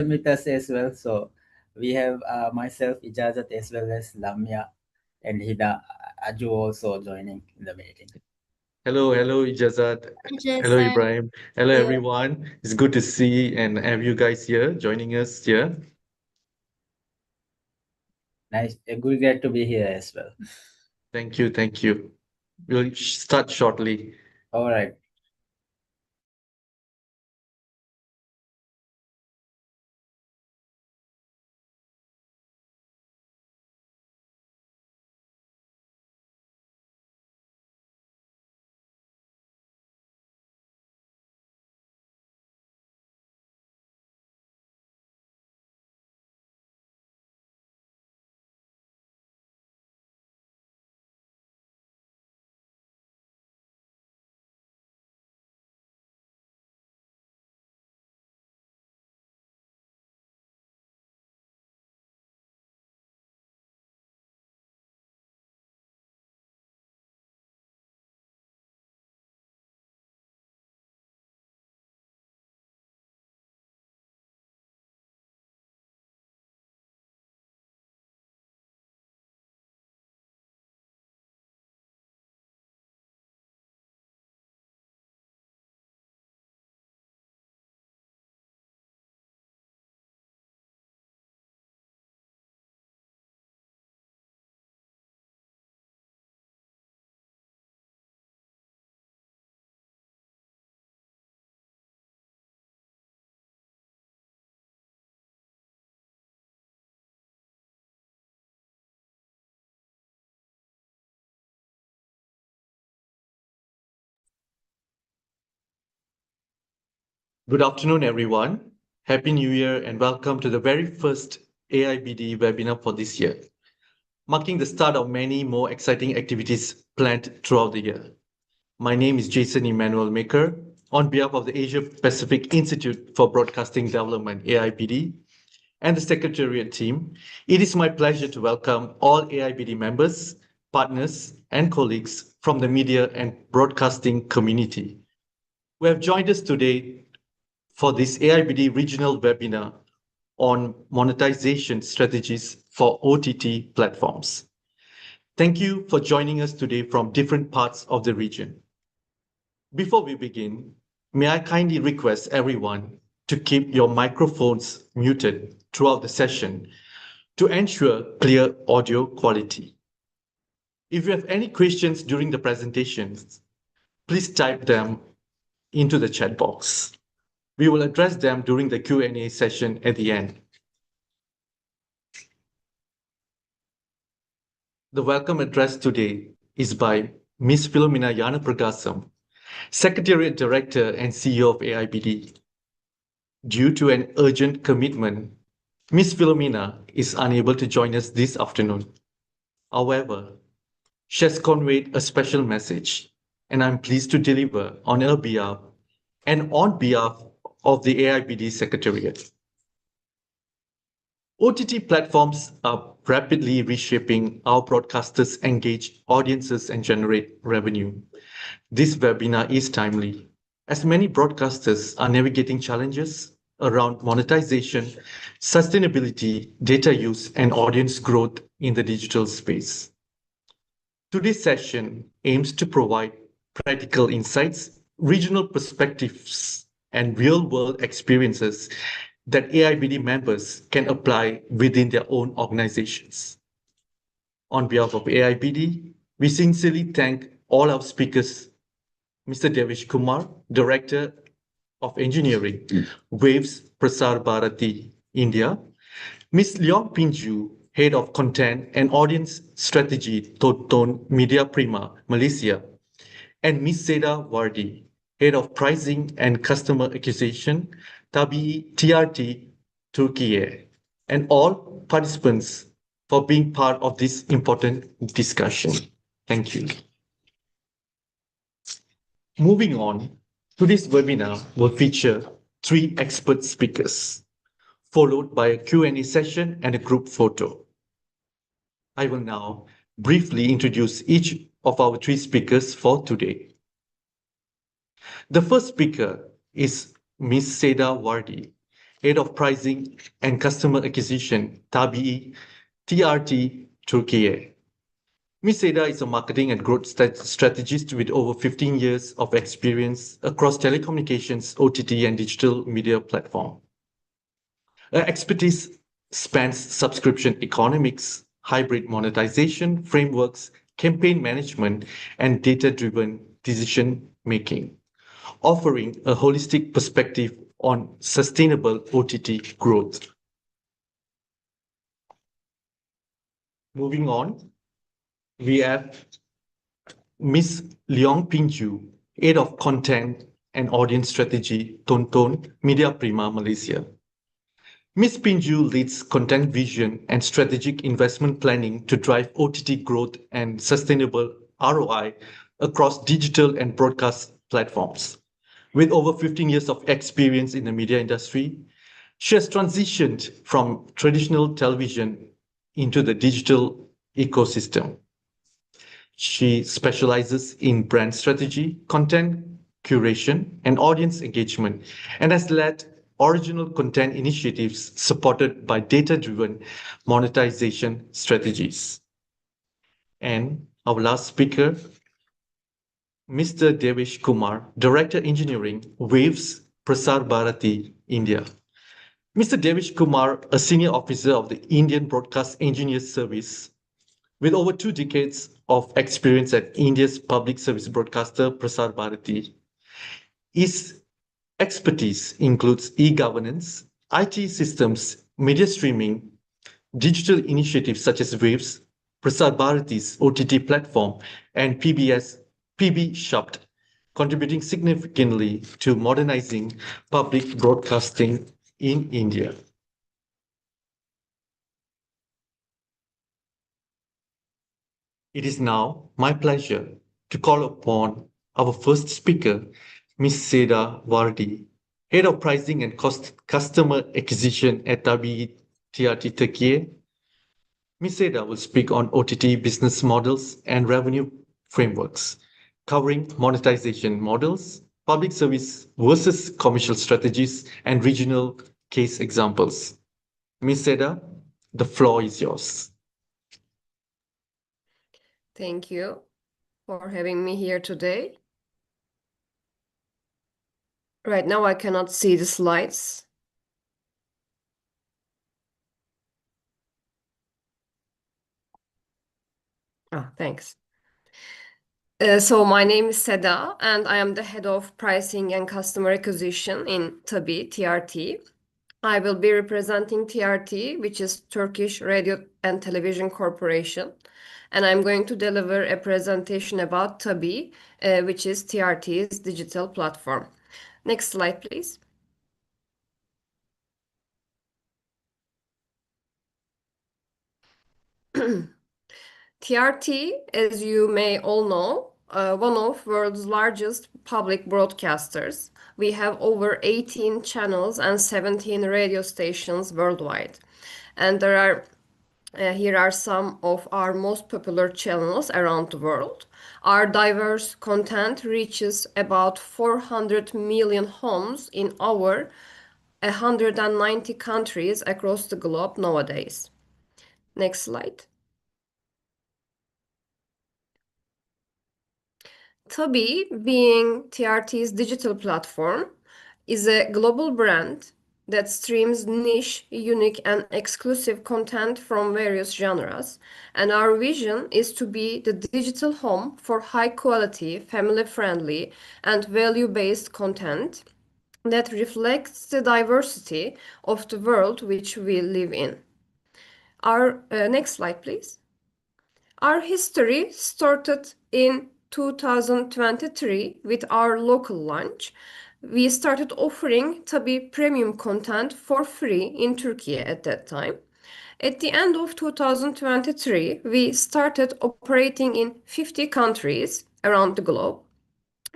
With us as well. So we have myself, Ijazat, as well as Lamia and Hida Aju also joining in the meeting. Hello, Ijazat. Hi, Hello, Jason. Ibrahim. Hello, Yeah. everyone. It's good to see and have you guys here joining us here. Nice, good glad to be here as well. Thank you. We'll start shortly. All right. Good afternoon, everyone. Happy New Year and welcome to the very first AIBD webinar for this year, marking the start of many more exciting activities planned throughout the year. My name is Jason Emmanuel Maker. On behalf of the Asia Pacific Institute for Broadcasting Development, AIBD, and the Secretariat team, it is my pleasure to welcome all AIBD members, partners, and colleagues from the media and broadcasting community who have joined us today for this AIBD regional webinar on monetization strategies for OTT platforms. Thank you for joining us today from different parts of the region. Before we begin, may I kindly request everyone to keep your microphones muted throughout the session to ensure clear audio quality. If you have any questions during the presentations, please type them into the chat box. We will address them during the Q&A session at the end. The welcome address today is by Ms. Philomena Yanapragasam, Secretariat Director and CEO of AIBD. Due to an urgent commitment, Ms. Philomena is unable to join us this afternoon. However, she has conveyed a special message, and I'm pleased to deliver on her behalf and on behalf of the AIBD Secretariat. OTT platforms are rapidly reshaping how broadcasters engage audiences and generate revenue. This webinar is timely, as many broadcasters are navigating challenges around monetization, sustainability, data use, and audience growth in the digital space. Today's session aims to provide practical insights, regional perspectives, and real-world experiences that AIBD members can apply within their own organizations. On behalf of AIBD, we sincerely thank all our speakers, Mr. Devish Kumar, Director of Engineering, Waves Prasar Bharati, India, Ms. Leong Pinju, Head of Content and Audience Strategy, Toton Media Prima, Malaysia, and Ms. Seda Wardi, Head of Pricing and Customer Acquisition, Tabii TRT, Turkey, and all participants for being part of this important discussion. Thank you. Moving on, today's webinar will feature 3 expert speakers, followed by a Q&A session and a group photo. I will now briefly introduce each of our 3 speakers for today. The first speaker is Ms. Seda Wardi, Head of Pricing and Customer Acquisition, Tabii, TRT, Turkey. Ms. Seda is a marketing and growth strategist with over 15 years of experience across telecommunications, OTT, and digital media platform. Her expertise spans subscription economics, hybrid monetization frameworks, campaign management, and data-driven decision making, offering a holistic perspective on sustainable OTT growth. Moving on, we have Ms. Leong Pinju, Head of Content and Audience Strategy, Tonton Media Prima, Malaysia. Ms. Pinju leads content vision and strategic investment planning to drive OTT growth and sustainable ROI across digital and broadcast platforms. With over 15 years of experience in the media industry, she has transitioned from traditional television into the digital ecosystem. She specializes in brand strategy, content curation, and audience engagement, and has led original content initiatives supported by data-driven monetization strategies. And our last speaker, Mr. Devesh Kumar, Director Engineering, Waves Prasar Bharati, India. Mr. Devesh Kumar, a senior officer of the Indian Broadcast Engineers Service, with over 2 decades of experience at India's public service broadcaster Prasar Bharati. His expertise includes e-governance, IT systems, media streaming, digital initiatives such as Waves, Prasar Bharati's OTT platform, and PB Shapt, contributing significantly to modernizing public broadcasting in India. It is now my pleasure to call upon our first speaker, Ms. Seda Vardi, Head of Pricing and Customer Acquisition at Tabii TRT Turkey. Ms. Seda will speak on OTT business models and revenue frameworks, covering monetization models, public service versus commercial strategies, and regional case examples. Ms. Seda, the floor is yours. Thank you for having me here today. Right now, I cannot see the slides. Thanks. So my name is Seda, and I am the head of pricing and customer acquisition in Tabii, TRT. I will be representing TRT, which is Turkish Radio and Television Corporation, and I'm going to deliver a presentation about Tabii, which is TRT's digital platform. Next slide, please. TRT, as you may all know, one of world's largest public broadcasters. We have over 18 channels and 17 radio stations worldwide. And here are some of our most popular channels around the world. Our diverse content reaches about 400 million homes in over 190 countries across the globe nowadays. Next slide. Tabii, being TRT's digital platform, is a global brand that streams niche, unique, and exclusive content from various genres. And our vision is to be the digital home for high quality, family friendly, and value based content that reflects the diversity of the world which we live in. Our next slide, please. Our history started in 2023 with our local launch. We started offering Tabii premium content for free in Turkey at that time. At the end of 2023, we started operating in 50 countries around the globe.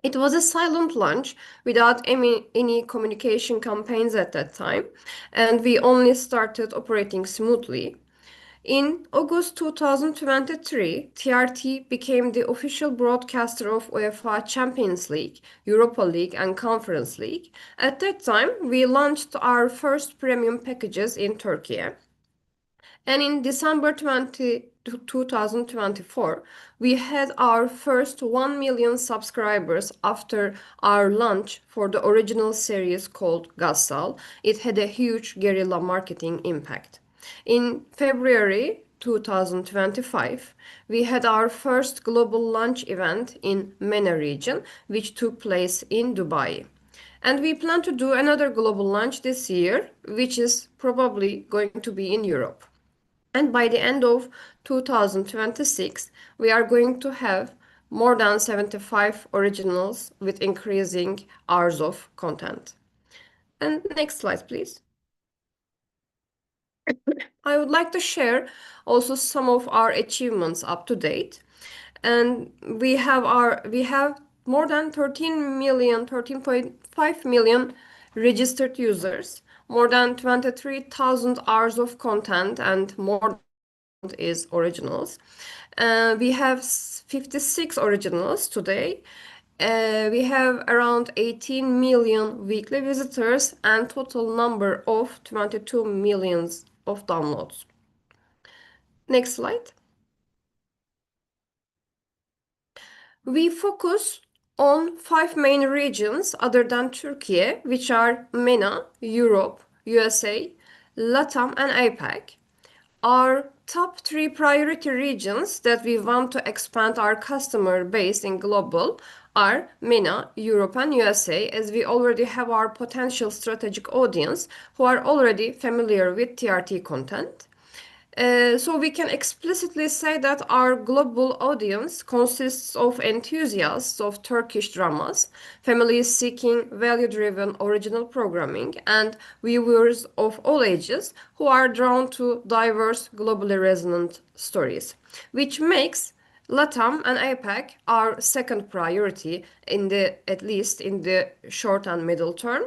It was a silent launch without any communication campaigns at that time, and we only started operating smoothly. In August 2023, TRT became the official broadcaster of UEFA Champions League, Europa League, and Conference League. At that time, we launched our first premium packages in Turkey. And in December 2024, we had our first 1 million subscribers after our launch for the original series called Gassal. It had a huge guerrilla marketing impact. In February 2025, we had our first global launch event in MENA region, which took place in Dubai. And we plan to do another global launch this year, which is probably going to be in Europe. And by the end of 2026, we are going to have more than 75 originals with increasing hours of content. And next slide, please. I would like to share also some of our achievements up to date. And we have more than 13.5 million registered users, more than 23,000 hours of content, and more is originals. We have 56 originals today. We have around 18 million weekly visitors and total number of 22 millions of downloads. Next slide. We focus on 5 main regions other than Turkey, which are MENA, Europe, USA, LATAM, and APAC. Our top 3 priority regions that we want to expand our customer base in global are MENA, Europe, and USA, as we already have our potential strategic audience who are already familiar with TRT content. So we can explicitly say that our global audience consists of enthusiasts of Turkish dramas, families seeking value-driven original programming, and viewers of all ages who are drawn to diverse, globally resonant stories, which makes LATAM and APAC our second priority at least in the short and middle term.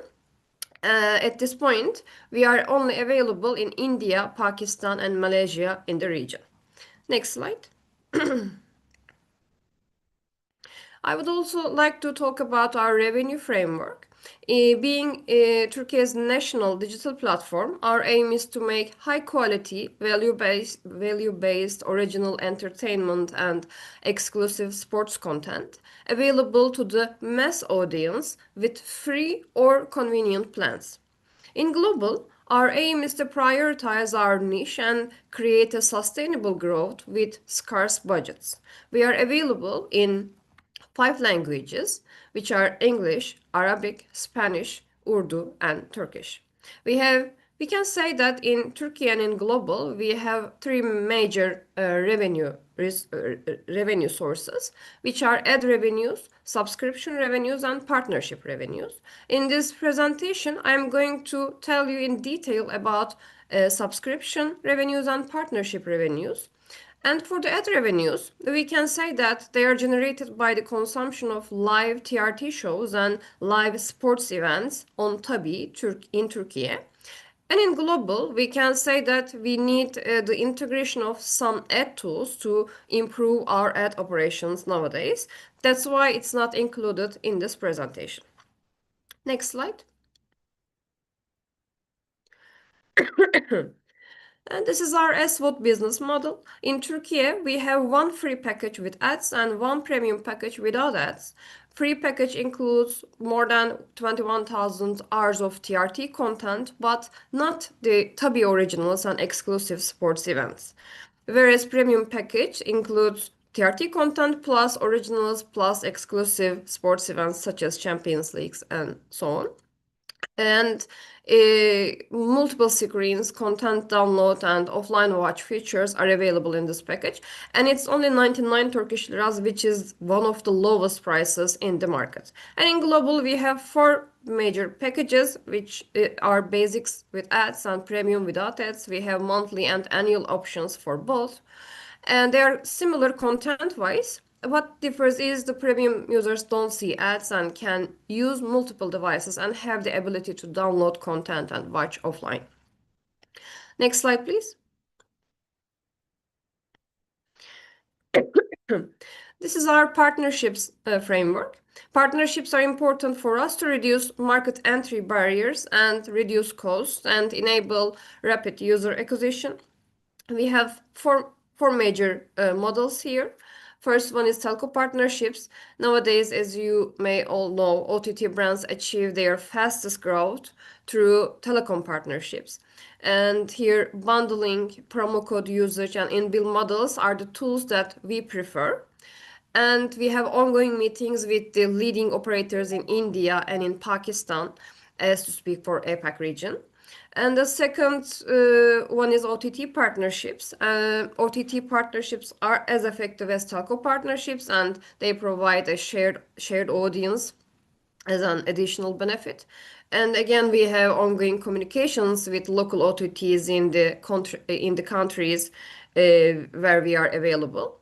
At this point, we are only available in India, Pakistan, and Malaysia in the region. Next slide. I would also like to talk about our revenue framework. Being Turkey's national digital platform, our aim is to make high quality, value-based original entertainment and exclusive sports content available to the mass audience with free or convenient plans. In global, our aim is to prioritize our niche and create a sustainable growth with scarce budgets. We are available in 5 languages, which are English, Arabic, Spanish, Urdu, and Turkish. We can say that in Turkey and in global, we have 3 major revenue sources, which are ad revenues, subscription revenues, and partnership revenues. In this presentation, I'm going to tell you in detail about subscription revenues and partnership revenues. And for the ad revenues, we can say that they are generated by the consumption of live TRT shows and live sports events on Tabi in Turkey. And in global, we can say that we need the integration of some ad tools to improve our ad operations nowadays. That's why it's not included in this presentation. Next slide. And this is our SWOT business model. In Turkey, we have 1 free package with ads and 1 premium package without ads. Free package includes more than 21,000 hours of TRT content, but not the Tabi originals and exclusive sports events. Whereas premium package includes TRT content plus originals plus exclusive sports events such as Champions Leagues and so on. And multiple screens, content download, and offline watch features are available in this package. And it's only 99 Turkish liras, which is one of the lowest prices in the market. And in global, we have 4 major packages, which are basics with ads and premium without ads. We have monthly and annual options for both. And they are similar content-wise. What differs is the premium users don't see ads and can use multiple devices and have the ability to download content and watch offline. Next slide, please. This is our partnerships framework. Partnerships are important for us to reduce market entry barriers and reduce costs and enable rapid user acquisition. We have four major models here. First one is telco partnerships. Nowadays, as you may all know, OTT brands achieve their fastest growth through telecom partnerships. And here, bundling, promo code usage, and in-bill models are the tools that we prefer. And we have ongoing meetings with the leading operators in India and in Pakistan, as to speak for APAC region. And the second one is OTT partnerships. OTT partnerships are as effective as telco partnerships, and they provide a shared audience as an additional benefit. And again, we have ongoing communications with local OTTs in the countries where we are available.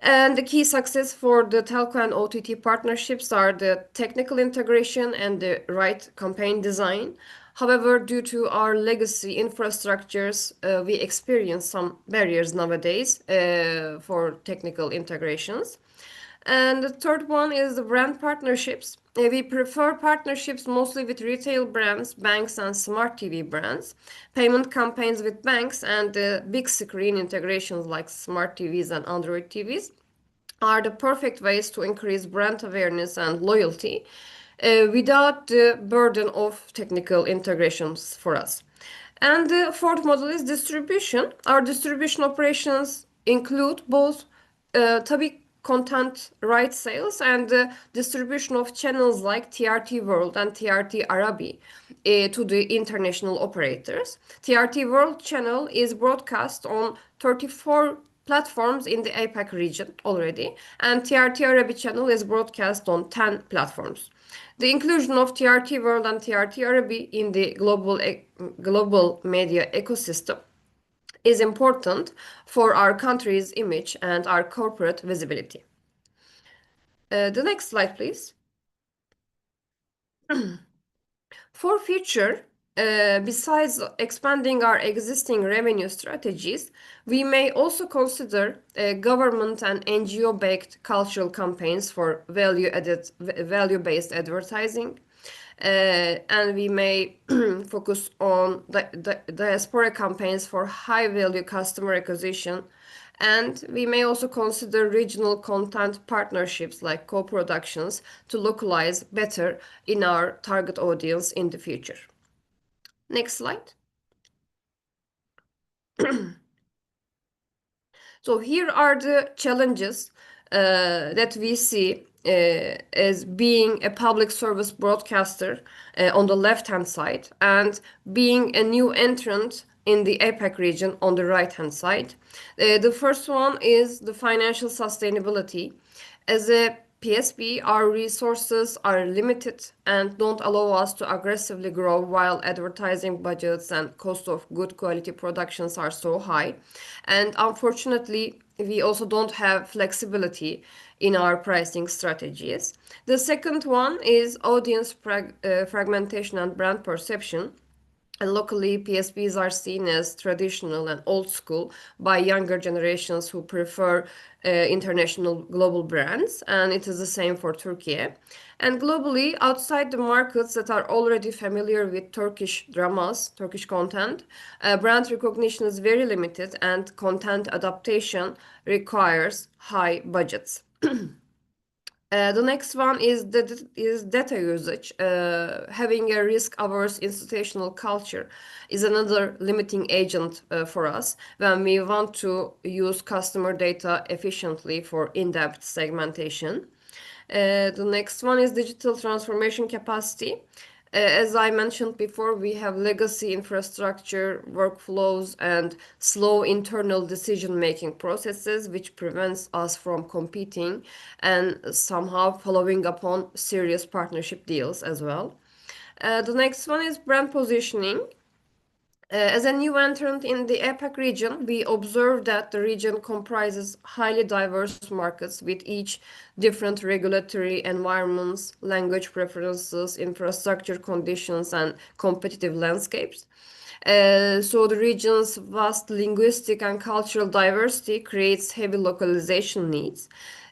And the key success for the telco and OTT partnerships are the technical integration and the right campaign design. However, due to our legacy infrastructures, we experience some barriers nowadays for technical integrations. And the third one is the brand partnerships. We prefer partnerships mostly with retail brands, banks, and smart TV brands, payment campaigns with banks, and big screen integrations like smart TVs and Android TVs are the perfect ways to increase brand awareness and loyalty without the burden of technical integrations for us. And the fourth model is distribution. Our distribution operations include both tabii content rights sales and distribution of channels like TRT World and TRT Arabi to the international operators. TRT World channel is broadcast on 34 platforms in the APAC region already, and TRT Arabi channel is broadcast on 10 platforms. The inclusion of TRT World and TRT Arabi in the global media ecosystem is important for our country's image and our corporate visibility. The next slide, please. For future, besides expanding our existing revenue strategies, we may also consider government and NGO-backed cultural campaigns for value-based advertising. And we may focus on the diaspora campaigns for high-value customer acquisition. And we may also consider regional content partnerships like co-productions to localize better in our target audience in the future. Next slide. So here are the challenges that we see as being a public service broadcaster on the left-hand side and being a new entrant in the APAC region on the right-hand side. The first one is the financial sustainability. As a PSB, our resources are limited and don't allow us to aggressively grow while advertising budgets and cost of good quality productions are so high. And unfortunately, we also don't have flexibility in our pricing strategies. The second one is audience fragmentation and brand perception. And locally, PSBs are seen as traditional and old school by younger generations who prefer international global brands, and it is the same for Turkey. And globally, outside the markets that are already familiar with Turkish dramas, Turkish content, brand recognition is very limited and content adaptation requires high budgets. The next one is data usage. Having a risk-averse institutional culture is another limiting agent for us when we want to use customer data efficiently for in-depth segmentation. The next one is digital transformation capacity. As I mentioned before, we have legacy infrastructure, workflows, and slow internal decision-making processes, which prevents us from competing and somehow following upon serious partnership deals as well. The next one is brand positioning. As a new entrant in the APAC region, we observe that the region comprises highly diverse markets with each different regulatory environments, language preferences, infrastructure conditions, and competitive landscapes. So the region's vast linguistic and cultural diversity creates heavy localization needs.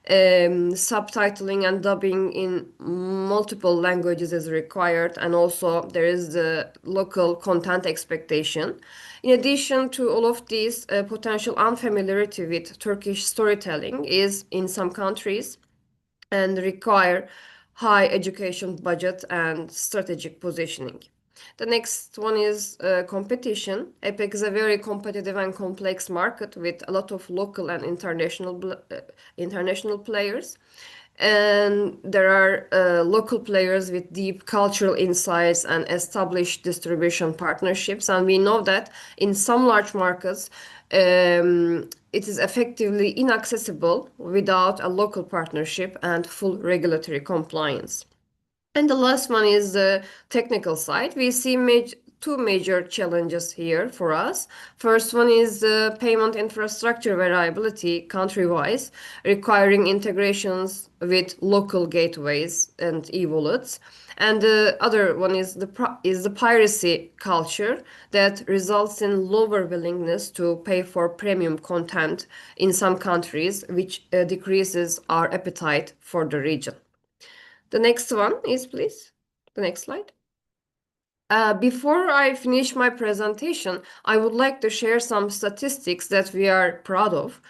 Subtitling and dubbing in multiple languages is required, and also there is the local content expectation. In addition to all of these, potential unfamiliarity with Turkish storytelling is in some countries and require high education budget and strategic positioning. The next one is competition. APEC is a very competitive and complex market with a lot of local and international players. And there are local players with deep cultural insights and established distribution partnerships. And we know that in some large markets, it is effectively inaccessible without a local partnership and full regulatory compliance. And the last one is the technical side. We see two major challenges here for us. First one is the payment infrastructure variability country-wise, requiring integrations with local gateways and e-wallets. And the other one is the piracy culture that results in lower willingness to pay for premium content in some countries, which decreases our appetite for the region. The next one is, please, the next slide. Before I finish my presentation, I would like to share some statistics that we are proud of.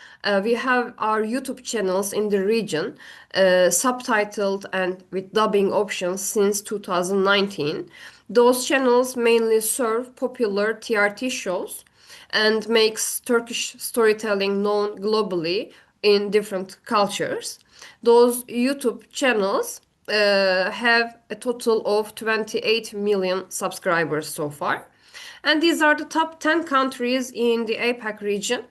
We have our YouTube channels in the region, subtitled and with dubbing options since 2019. Those channels mainly serve popular TRT shows and makes Turkish storytelling known globally in different cultures. Those YouTube channels have a total of 28 million subscribers so far. And these are the top 10 countries in the APAC region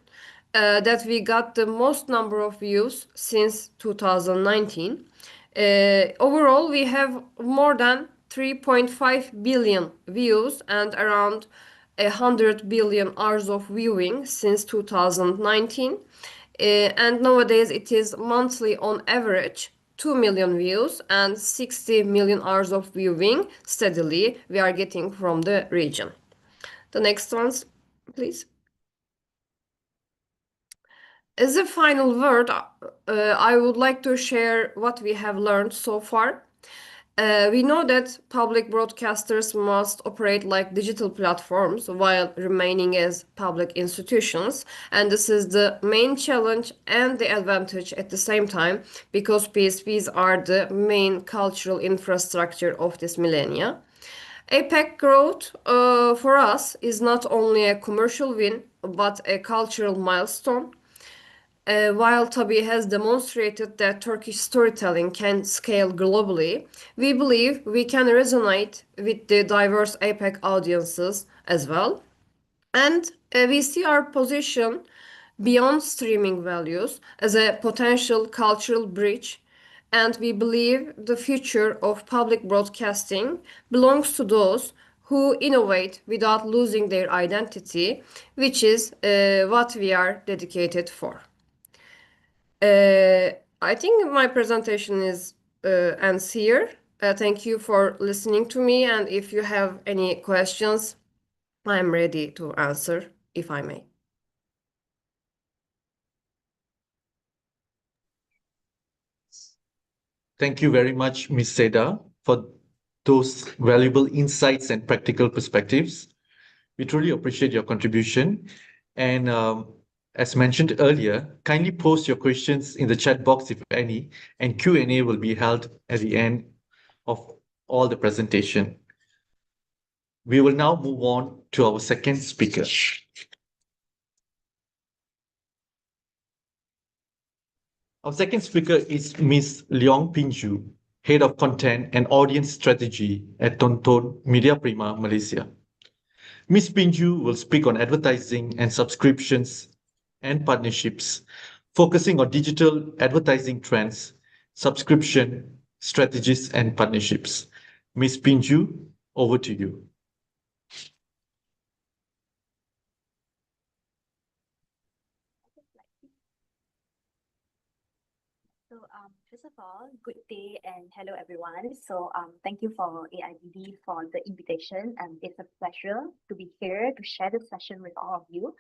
that we got the most number of views since 2019. Overall, we have more than 3.5 billion views and around 100 billion hours of viewing since 2019. And nowadays it is monthly on average 2 million views and 60 million hours of viewing steadily we are getting from the region. The next ones, please. As a final word, I would like to share what we have learned so far. We know that public broadcasters must operate like digital platforms while remaining as public institutions. And this is the main challenge and the advantage at the same time, because PSPs are the main cultural infrastructure of this millennia. APEC growth for us is not only a commercial win, but a cultural milestone. While Tabi has demonstrated that Turkish storytelling can scale globally, we believe we can resonate with the diverse APEC audiences as well. And we see our position beyond streaming values as a potential cultural bridge. And we believe the future of public broadcasting belongs to those who innovate without losing their identity, which is what we are dedicated for. I think my presentation is ends here. Thank you for listening to me, and if you have any questions, I'm ready to answer, if I may. Thank you very much, Ms. Seda, for those valuable insights and practical perspectives. We truly appreciate your contribution. And as mentioned earlier, kindly post your questions in the chat box if any, and Q&A will be held at the end of all the presentation. We will now move on to our second speaker. Our second speaker is Ms. Leong Pinju, Head of Content and Audience Strategy at Tonton Media Prima, Malaysia. Ms. Pinju will speak on advertising and subscriptions and partnerships, focusing on digital advertising trends, subscription strategies, and partnerships. Ms. Pinju, over to you. First of all, good day and hello everyone. Thank you for AIBD for the invitation, and it's a pleasure to be here to share this session with all of you.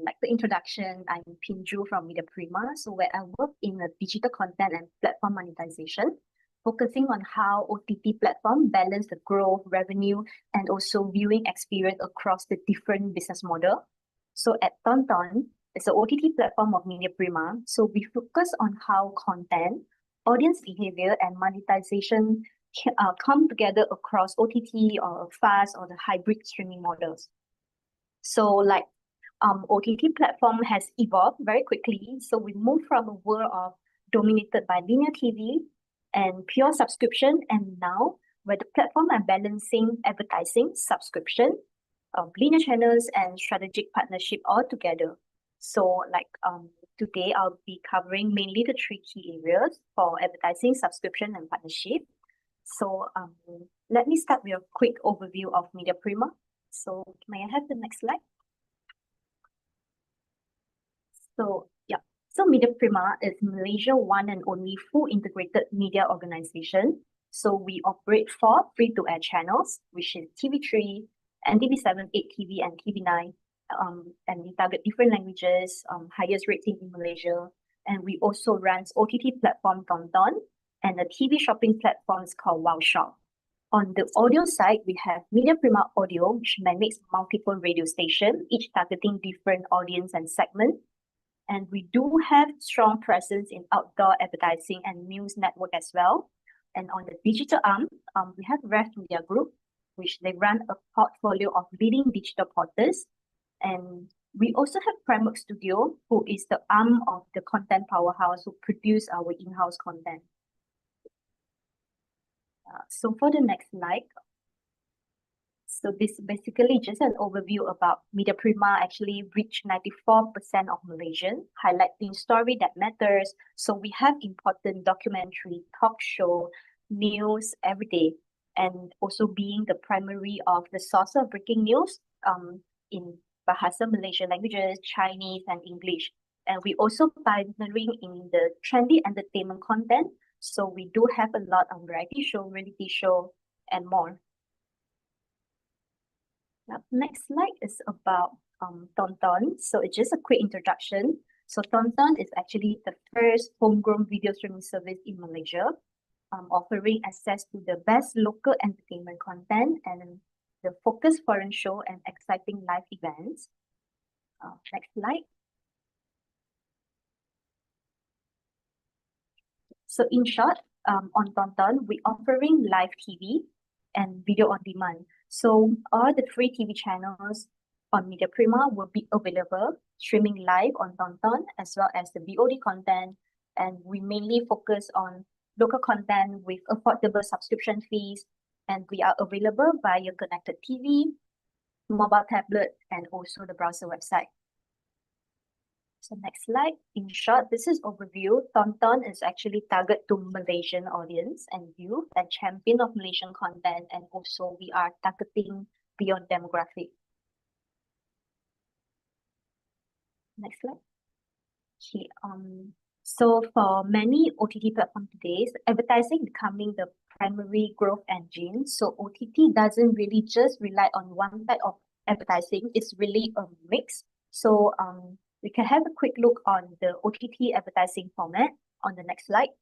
Like the introduction, I'm Pinju from Media Prima, where I work in the digital content and platform monetization, focusing on how OTT platform balance the growth, revenue, and also viewing experience across the different business model. So at Tonton, it's an OTT platform of Media Prima. So we focus on how content, audience behavior, and monetization come together across OTT or FAST or the hybrid streaming models. OTT platform has evolved very quickly. So we moved from a world of dominated by linear TV and pure subscription, and now where the platform are balancing advertising, subscription, linear channels, and strategic partnership all together. Today I'll be covering mainly the three key areas for advertising, subscription, and partnership. Let me start with a quick overview of Media Prima. May I have the next slide? Media Prima is Malaysia's one and only full integrated media organization. So we operate 4 free-to-air channels, which is TV3, NTV7, 8TV, and TV9. And we target different languages, highest rating in Malaysia. And we also run OTT platform Tonton and a TV shopping platform called Wow Shop. On the audio side, we have Media Prima Audio, which manages multiple radio stations, each targeting different audience and segment. And we do have strong presence in outdoor advertising and news network as well. And on the digital arm, we have Rev Media Group, which they run a portfolio of leading digital portals. And we also have Primark Studio, who is the arm of the content powerhouse who produce our in-house content. So for the next slide, so this is basically just an overview about Media Prima actually reached 94% of Malaysian, highlighting story that matters. So we have important documentary, talk show, news every day, and also being the primary of the source of breaking news in Bahasa Malaysian languages, Chinese, and English. And we also pioneering in the trendy entertainment content. So we do have a lot of variety show, reality show, and more. Now, next slide is about Tonton. So it's just a quick introduction. So Tonton is actually the first homegrown video streaming service in Malaysia, offering access to the best local entertainment content and the focused foreign show and exciting live events. Next slide. So in short, on Tonton, we offering live TV and video on demand. So all the free TV channels on Media Prima will be available streaming live on Tonton as well as the VOD content. And we mainly focus on local content with affordable subscription fees. And we are available via connected TV, mobile tablet, and also the browser website. So next slide. In short, this is overview. Tonton is actually target to Malaysian audience and youth and champion of Malaysian content, and also we are targeting beyond demographic. Next slide. Okay. So for many OTT platforms today, advertising becoming the primary growth engine. So OTT doesn't really just rely on one type of advertising. It's really a mix. So we can have a quick look on the OTT advertising format on the next slide.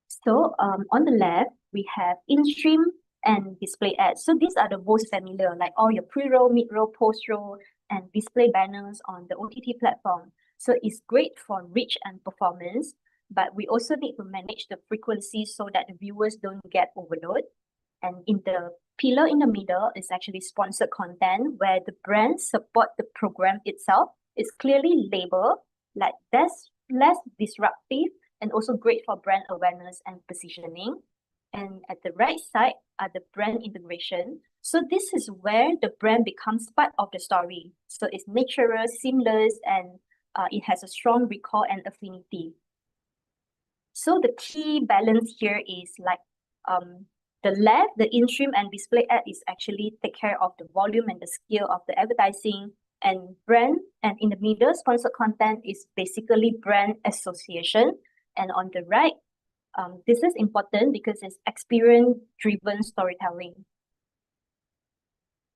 So on the left, we have in-stream and display ads. So these are the most familiar, like all your pre-roll, mid-roll, post-roll, and display banners on the OTT platform. So it's great for reach and performance, but we also need to manage the frequency so that the viewers don't get overload. And in the pillar in the middle is actually sponsored content where the brand support the program itself. It's clearly labeled like that's less disruptive and also great for brand awareness and positioning. And at the right side are the brand integration. So this is where the brand becomes part of the story. So it's natural, seamless, and it has a strong recall and affinity. So the key balance here is like the left, the in-stream and display ad is actually take care of the volume and the scale of the advertising. And brand, and in the middle, sponsored content is basically brand association. And on the right, this is important because it's experience-driven storytelling.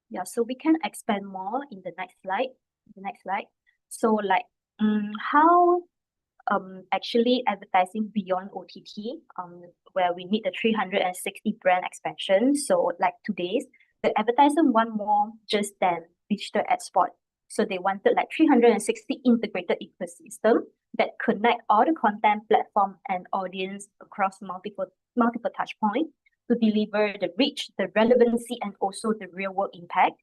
Yeah, so we can expand more in the next slide. So like how actually advertising beyond OTT, where we need the 360 brand expansion. So like today's, the advertiser want more just than digital ad spot. So they wanted like 360 integrated ecosystem that connect all the content platform and audience across multiple touch points to deliver the reach, the relevancy, and also the real world impact.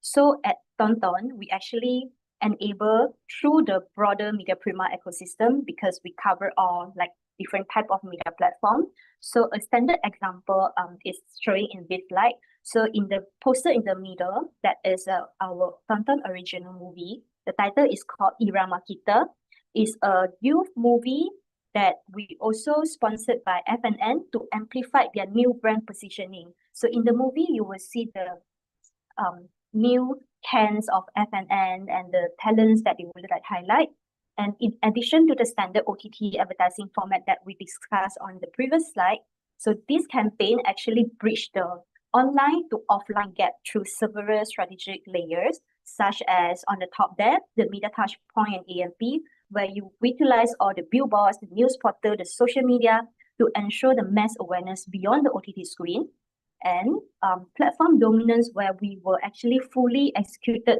So at Tonton, we actually enable through the broader Media Prima ecosystem because we cover all like different type of media platform. So a standard example is showing in this slide. So in the poster in the middle, that is our Tonton original movie. The title is called Irama Kita. It's a youth movie that we also sponsored by FNN to amplify their new brand positioning. So in the movie, you will see the new cans of FNN and the talents that they would like highlight. And in addition to the standard OTT advertising format that we discussed on the previous slide, so this campaign actually bridged the online to offline gap through several strategic layers, such as on the top there, the media touch point and AMP, where you utilize all the billboards, the news portal, the social media to ensure the mass awareness beyond the OTT screen. And platform dominance, where we were actually fully executed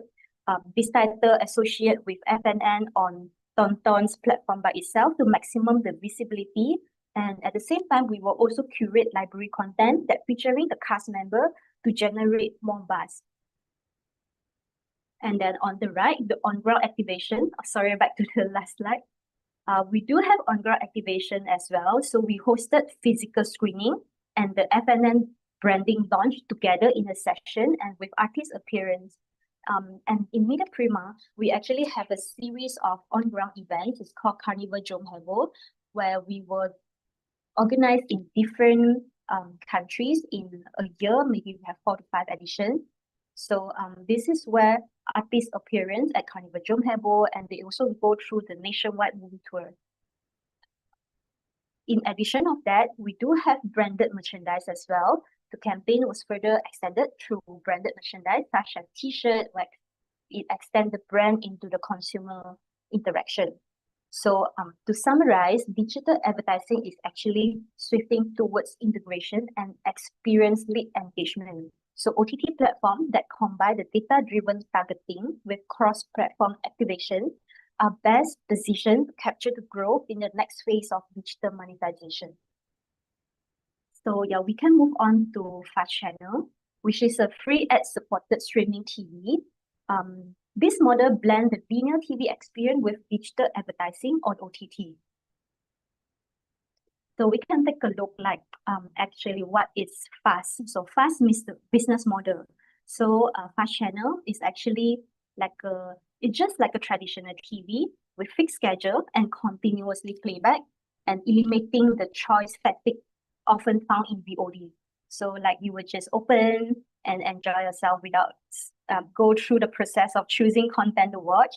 this title associate with FNN on Tonton's platform by itself to maximum the visibility. And at the same time, we will also curate library content that featuring the cast member to generate more buzz. And then on the right, the on-ground activation. Sorry, back to the last slide. We do have on-ground activation as well. So we hosted physical screening and the FNN branding launch together in a session and with artist appearance. And in Media Prima, we actually have a series of on-ground events. It's called Carnival Jom Hebo, where we were organized in different countries in a year. Maybe we have 4 to 5 editions. So this is where artist appearance at Carnival Jom Hebo, and they also go through the nationwide movie tour. In addition of that, we do have branded merchandise as well. The campaign was further extended through branded merchandise such as T-shirt, like it extends the brand into the consumer interaction. So to summarize, digital advertising is actually shifting towards integration and experience-led engagement. So OTT platforms that combine the data-driven targeting with cross-platform activation are best positioned to capture the growth in the next phase of digital monetization. So yeah, we can move on to Fast Channel, which is a free ad-supported streaming TV. This model blends the linear TV experience with digital advertising on OTT. So we can take a look like actually what is Fast. So Fast is the business model. So Fast Channel is actually like it's just like a traditional TV with fixed schedule and continuously playback and eliminating the choice fatigue often found in VOD. So like you would just open and enjoy yourself without go through the process of choosing content to watch.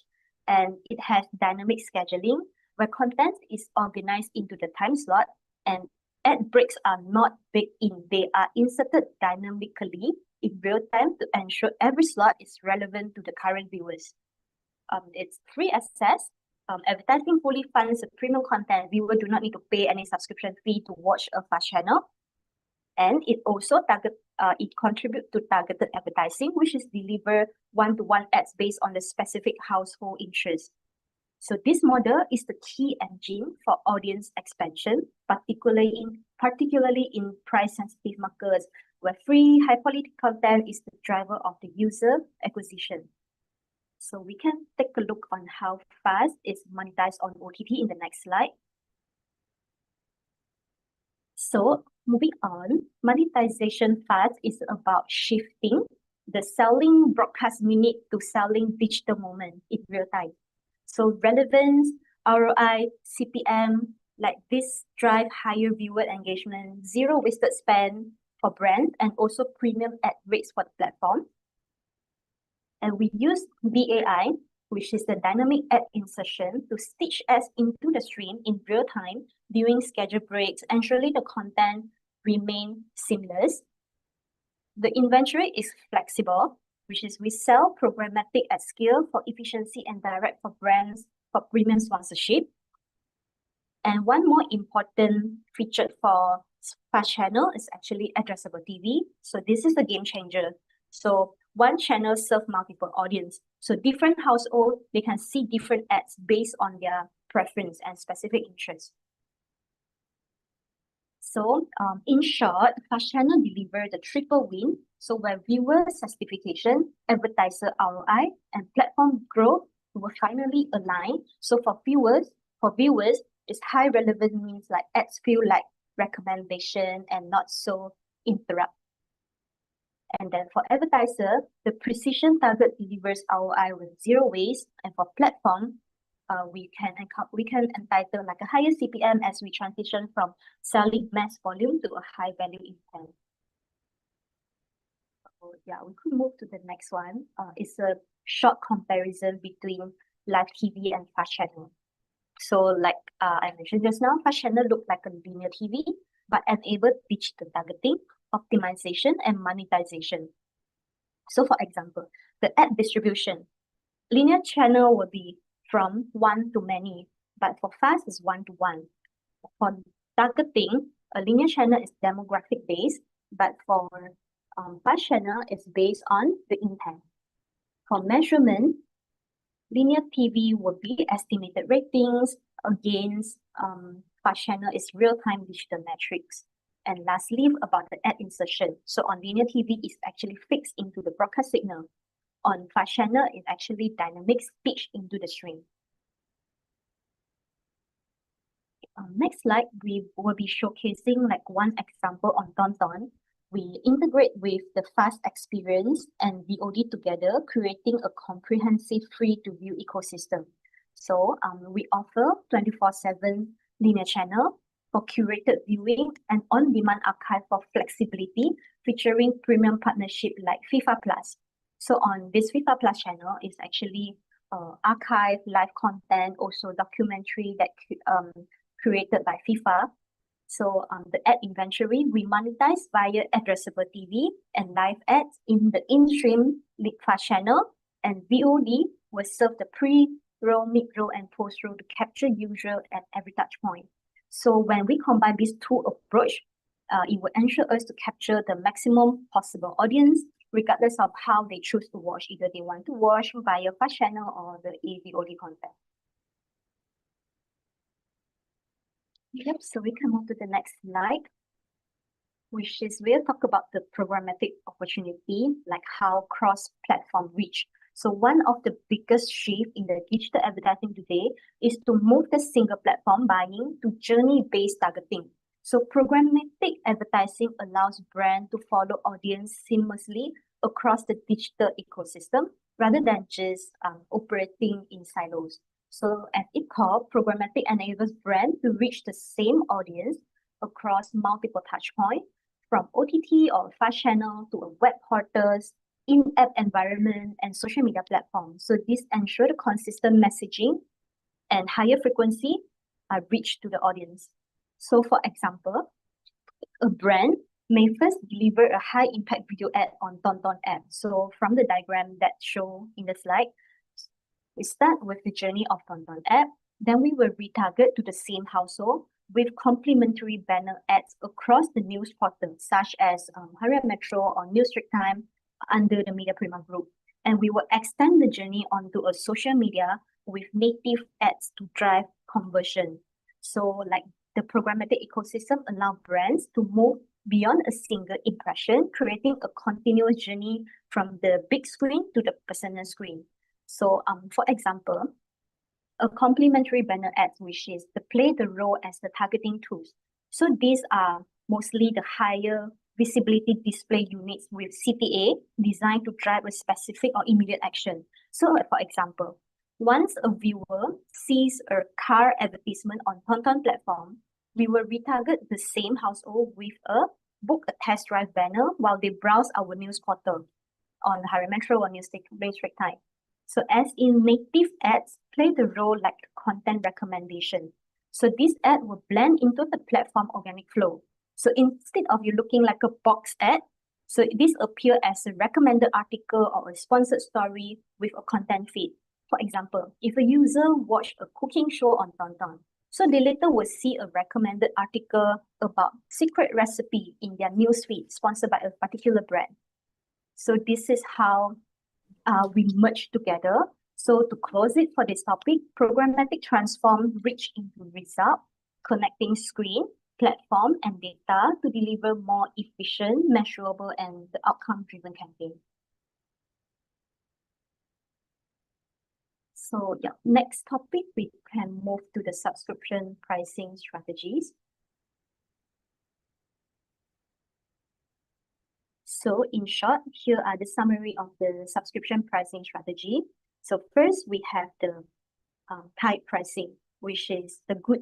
And it has dynamic scheduling where content is organized into the time slot and ad breaks are not baked in. They are inserted dynamically in real time to ensure every slot is relevant to the current viewers. It's free access. Advertising fully funds the premium content. Viewers do not need to pay any subscription fee to watch a Fast Channel. And it also contributes to targeted advertising, which is deliver one-to-one ads based on the specific household interest. So this model is the key engine for audience expansion, particularly in price-sensitive markets, where free, high-quality content is the driver of the user acquisition. So we can take a look on how Fast is monetized on OTT in the next slide. So moving on, monetization Fast is about shifting the selling broadcast minute to selling digital moment in real time. So relevance, ROI, CPM, like this drive higher viewer engagement, zero wasted spend for brand, and also premium ad rates for the platform. And we use DAI, which is the dynamic ad insertion, to stitch ads into the stream in real time during scheduled breaks, ensuring the content remain seamless. The inventory is flexible, which is we sell programmatic at scale for efficiency and direct for brands for premium sponsorship. And one more important feature for fast channel is actually addressable TV. So this is the game changer. So one channel serves multiple audience. So different households, they can see different ads based on their preference and specific interests. So in short, fast channel deliver the triple win. So where viewer satisfaction, advertiser ROI, and platform growth will finally align. So for viewers, it's high relevant means like ads feel like recommendation and not so interrupt. And then for advertiser, the precision target delivers ROI with zero waste. And for platform, we can entitle like a higher CPM as we transition from selling mass volume to a high value intent. So yeah, we could move to the next one. It's a short comparison between live TV and fast channel. So like I mentioned just now, fast channel look like a linear TV, but enable digital targeting, optimization, and monetization. So for example, the ad distribution, linear channel will be from one to many, but for fast is one to one. For targeting, a linear channel is demographic based, but for fast channel is based on the intent. For measurement, linear TV would be estimated ratings against fast channel is real-time digital metrics. And lastly, about the ad insertion. So on linear TV, it's actually fixed into the broadcast signal. On fast channel, it's actually dynamic stitched into the stream. Next slide, we will be showcasing like one example on Tonton. We integrate with the fast experience and VOD together, creating a comprehensive free-to-view ecosystem. So we offer 24/7 linear channel for curated viewing and on-demand archive for flexibility, featuring premium partnership like FIFA Plus. So on this FIFA Plus channel is actually archive, live content, also documentary that created by FIFA. So the ad inventory, we monetize via addressable TV and live ads in the in-stream fast channel, and VOD will serve the pre-roll, mid-roll, and post-roll to capture user at every touch point. So when we combine these two approaches, it will ensure us to capture the maximum possible audience, regardless of how they choose to watch. Either they want to watch via fast channel or the AVOD content. Yep, so we can move to the next slide, which is we'll talk about the programmatic opportunity, like how cross-platform reach. So one of the biggest shifts in the digital advertising today is to move the single platform buying to journey-based targeting. So programmatic advertising allows brands to follow audience seamlessly across the digital ecosystem rather than just operating in silos. So at its core, programmatic enables brands to reach the same audience across multiple touchpoints, from OTT or fast channel to a web portals, in-app environment, and social media platforms. So this ensures consistent messaging and higher frequency reach to the audience. So for example, a brand may first deliver a high-impact video ad on Tonton app. So from the diagram that shown in the slide, we start with the journey of Tonton app, then we will retarget to the same household with complementary banner ads across the news portals such as Harian Metro or News Straits Time under the Media Prima group. And we will extend the journey onto a social media with native ads to drive conversion. So like the programmatic ecosystem allows brands to move beyond a single impression, creating a continuous journey from the big screen to the personal screen. So for example, a complementary banner ads, which is to play the role as the targeting tools. So these are mostly the higher visibility display units with CTA designed to drive a specific or immediate action. So for example, once a viewer sees a car advertisement on Tonton platform, we will retarget the same household with a book a test drive banner while they browse our news portal. on Hari Metro or News Break Time. So as in native ads play the role like content recommendation. So this ad will blend into the platform organic flow. So instead of you looking like a box ad, so this appear as a recommended article or a sponsored story with a content feed. For example, if a user watch a cooking show on Tonton, so they later will see a recommended article about secret recipe in their newsfeed sponsored by a particular brand. So this is how we merge together. So to close it for this topic, programmatic transform reach into result, connecting screen, platform, and data to deliver more efficient, measurable, and outcome-driven campaign. So yeah, next topic, we can move to the subscription pricing strategies. So in short, here are the summary of the subscription pricing strategy. So first, we have the type pricing, which is the good,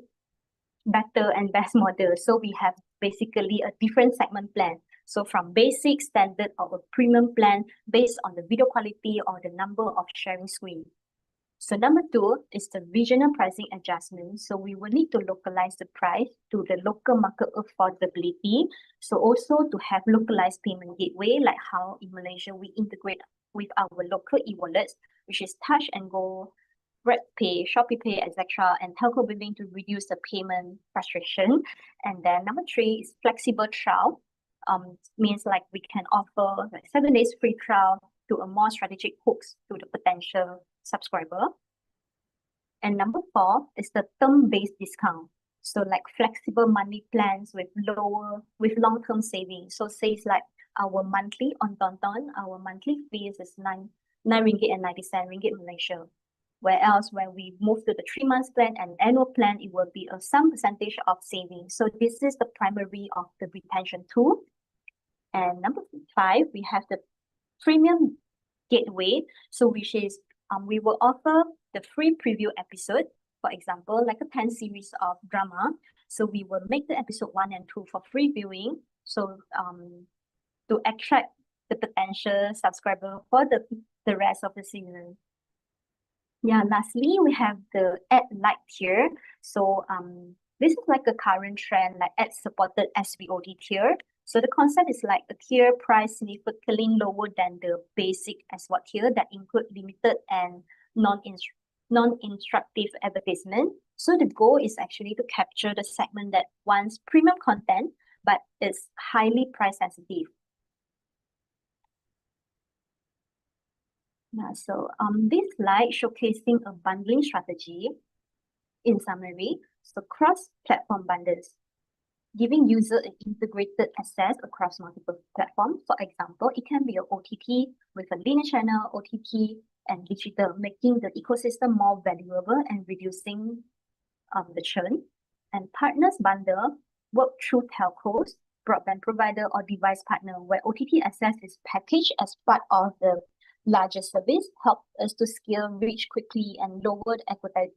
better, and best model. So we have basically a different segment plan. So from basic, standard, or a premium plan based on the video quality or the number of sharing screen. So number two is the regional pricing adjustment. So we will need to localize the price to the local market affordability. So also to have localized payment gateway, like how in Malaysia we integrate with our local e-wallets, which is Touch and Go, GrabPay, Shopee Pay, etc., and telco billing to reduce the payment frustration. And then number three is flexible trial. Means like we can offer like 7 days free trial to a more strategic hooks to the potential subscriber. And number four is the term-based discount. So like flexible monthly plans with long-term savings. So says like our monthly on Tonton, our monthly fees is 9 ringgit and 90 cent ringgit Malaysia. Whereas when we move to the 3 months plan and annual plan, it will be some percentage of savings. So this is the primary of the retention tool. And number five, we have the premium gateway. So which is we will offer the free preview episode, for example, like a 10 series of drama. So we will make the episode 1 and 2 for free viewing. So to attract the potential subscriber for the rest of the season. Yeah, lastly, we have the ad light tier. So this is like a current trend, like ad supported SVOD tier. So the concept is like a tier price significantly lower than the basic SVOD tier that include limited and non-instructive advertisement. So the goal is actually to capture the segment that wants premium content, but is highly price sensitive. Yeah, so this slide showcasing a bundling strategy. In summary, so cross-platform bundles, giving user an integrated access across multiple platforms. For example, it can be an OTT with a linear channel, OTT, and digital, making the ecosystem more valuable and reducing the churn. And partners bundle work through telcos, broadband provider, or device partner, where OTT access is packaged as part of the larger service, help us to scale reach quickly and lower the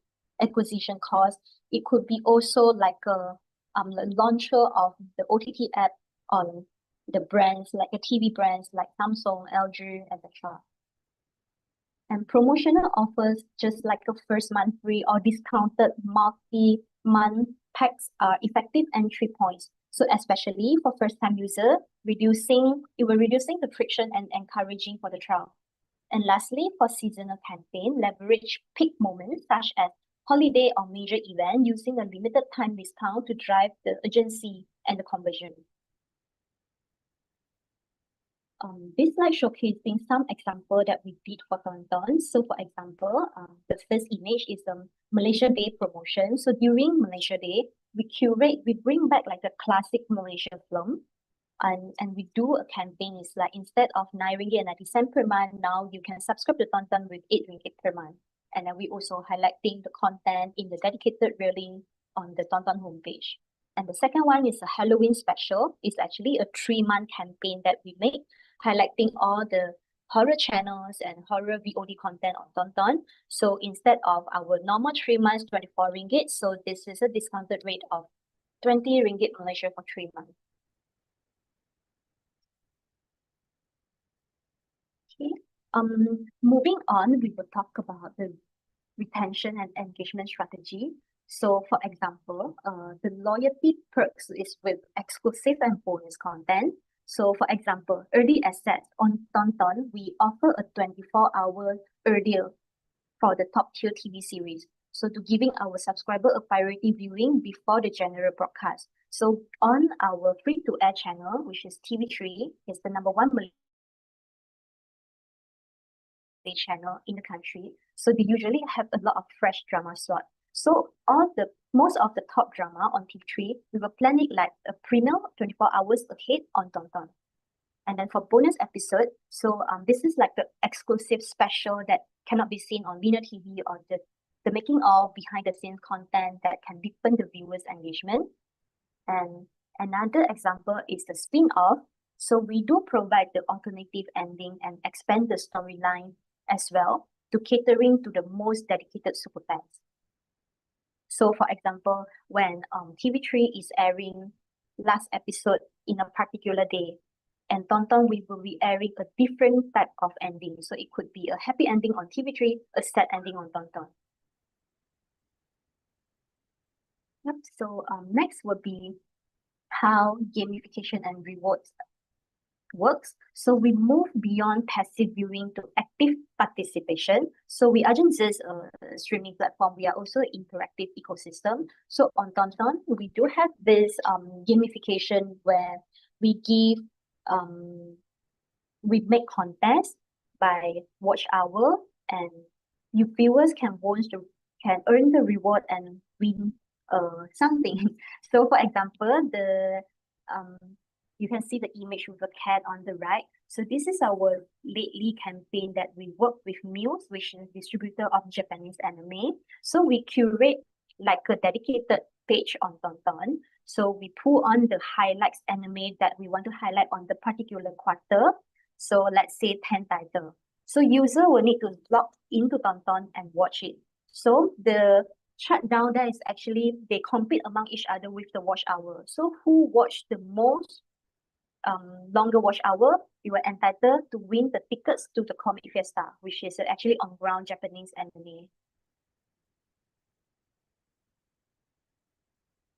acquisition cost. It could be also like a launcher of the OTT app on the brands, like the TV brands like Samsung, LG, etc. And promotional offers, just like a first month free or discounted multi-month packs, are effective entry points. So especially for first-time user, reducing the friction and encouraging for the trial. And lastly, for seasonal campaign, leverage peak moments such as holiday or major event using a limited time discount to drive the urgency and the conversion. This slide showcasing some example that we did for Tonton. So for example, the first image is the Malaysia Day promotion. So during Malaysia Day, we bring back like a classic Malaysia film. And we do a campaign. It's like instead of 9 ringgit and 90 cent per month, now you can subscribe to Tonton with 8 ringgit per month. And then we also highlighting the content in the dedicated railing on the Tonton homepage. And the second one is a Halloween special. It's actually a 3-month campaign that we make, highlighting all the horror channels and horror VOD content on Tonton. So instead of our normal 3 months, 24 ringgit, so this is a discounted rate of 20 ringgit Malaysia for 3 months. Moving on, we will talk about the retention and engagement strategy. So for example, the loyalty perks is with exclusive and bonus content. So for example, early access on Tonton, we offer a 24-hour earlier for the top tier TV series. So to giving our subscriber a priority viewing before the general broadcast. So on our free-to-air channel, which is TV3, is the #1 Malay channel in the country. So they usually have a lot of fresh drama slot. So most of the top drama on TV3, we will plan it like a premiere 24 hours ahead on Tonton. And then for bonus episode, so this is like the exclusive special that cannot be seen on linear TV, or the making of behind the scenes content that can deepen the viewers' engagement. And another example is the spin-off. So we do provide the alternative ending and expand the storyline as well to catering to the most dedicated super fans. So for example, when TV3 is airing last episode in a particular day, and Tonton we will be airing a different type of ending. So it could be a happy ending on TV3, a sad ending on Tonton. Yep. So next would be how gamification and rewards works. So we move beyond passive viewing to active participation. So we aren't just a streaming platform, we are also an interactive ecosystem. So on Tonton, we do have this gamification where we give we make contests by watch hour, and you viewers can earn the reward and win something. So for example, you can see the image with a cat on the right. So this is our lately campaign that we work with Muse, which is a distributor of Japanese anime. So we curate like a dedicated page on Tonton. So we pull on the highlights anime that we want to highlight on the particular quarter. So let's say 10 title. So user will need to log into Tonton and watch it. So the chart down there is actually they compete among each other with the watch hour. So who watched the most longer watch hour, you were entitled to win the tickets to the Comic Fiesta, which is actually on ground Japanese anime.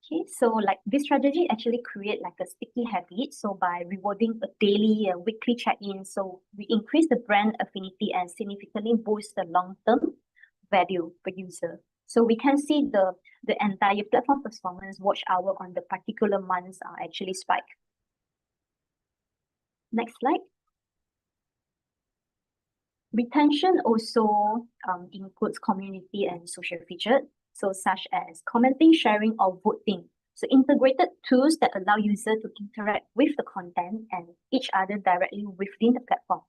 Okay, so like this strategy actually create like a sticky habit. So by rewarding a daily and weekly check-in, so we increase the brand affinity and significantly boost the long-term value per user. So we can see the entire platform performance watch hour on the particular months are actually spike. Next slide. Retention also includes community and social features, so such as commenting, sharing, or voting. So integrated tools that allow users to interact with the content and each other directly within the platform.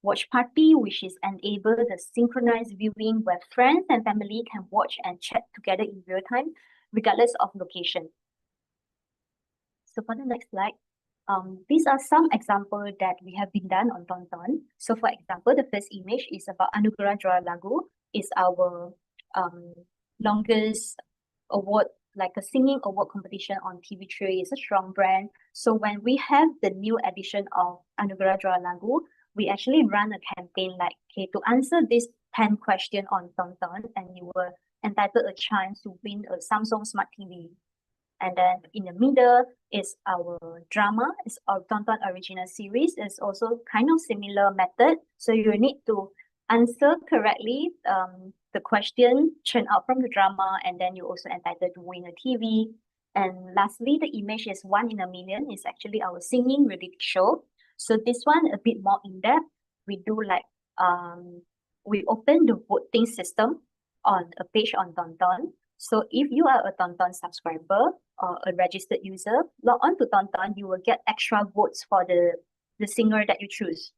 Watch party, which is enable the synchronized viewing where friends and family can watch and chat together in real time, regardless of location. So for the next slide, these are some examples that we have been done on Tonton. So for example, the first image is about Anugerah Juara Lagu. It's our longest award, like a singing award competition on TV3. It's a strong brand. So when we have the new edition of Anugerah Juara Lagu, we actually run a campaign like, okay, to answer this 10 question on Tonton, and you were entitled a chance to win a Samsung Smart TV. And then in the middle is our drama, it's our Tonton original series. It's also kind of similar method. So you need to answer correctly the question churned out from the drama, and then you're also entitled to win a TV. And lastly, the image is 1 in a Million. It's actually our singing reality show. So this one a bit more in depth. We do like we open the voting system on a page on Tonton. So if you are a Tonton subscriber or a registered user, log on to Tonton, you will get extra votes for the singer that you choose.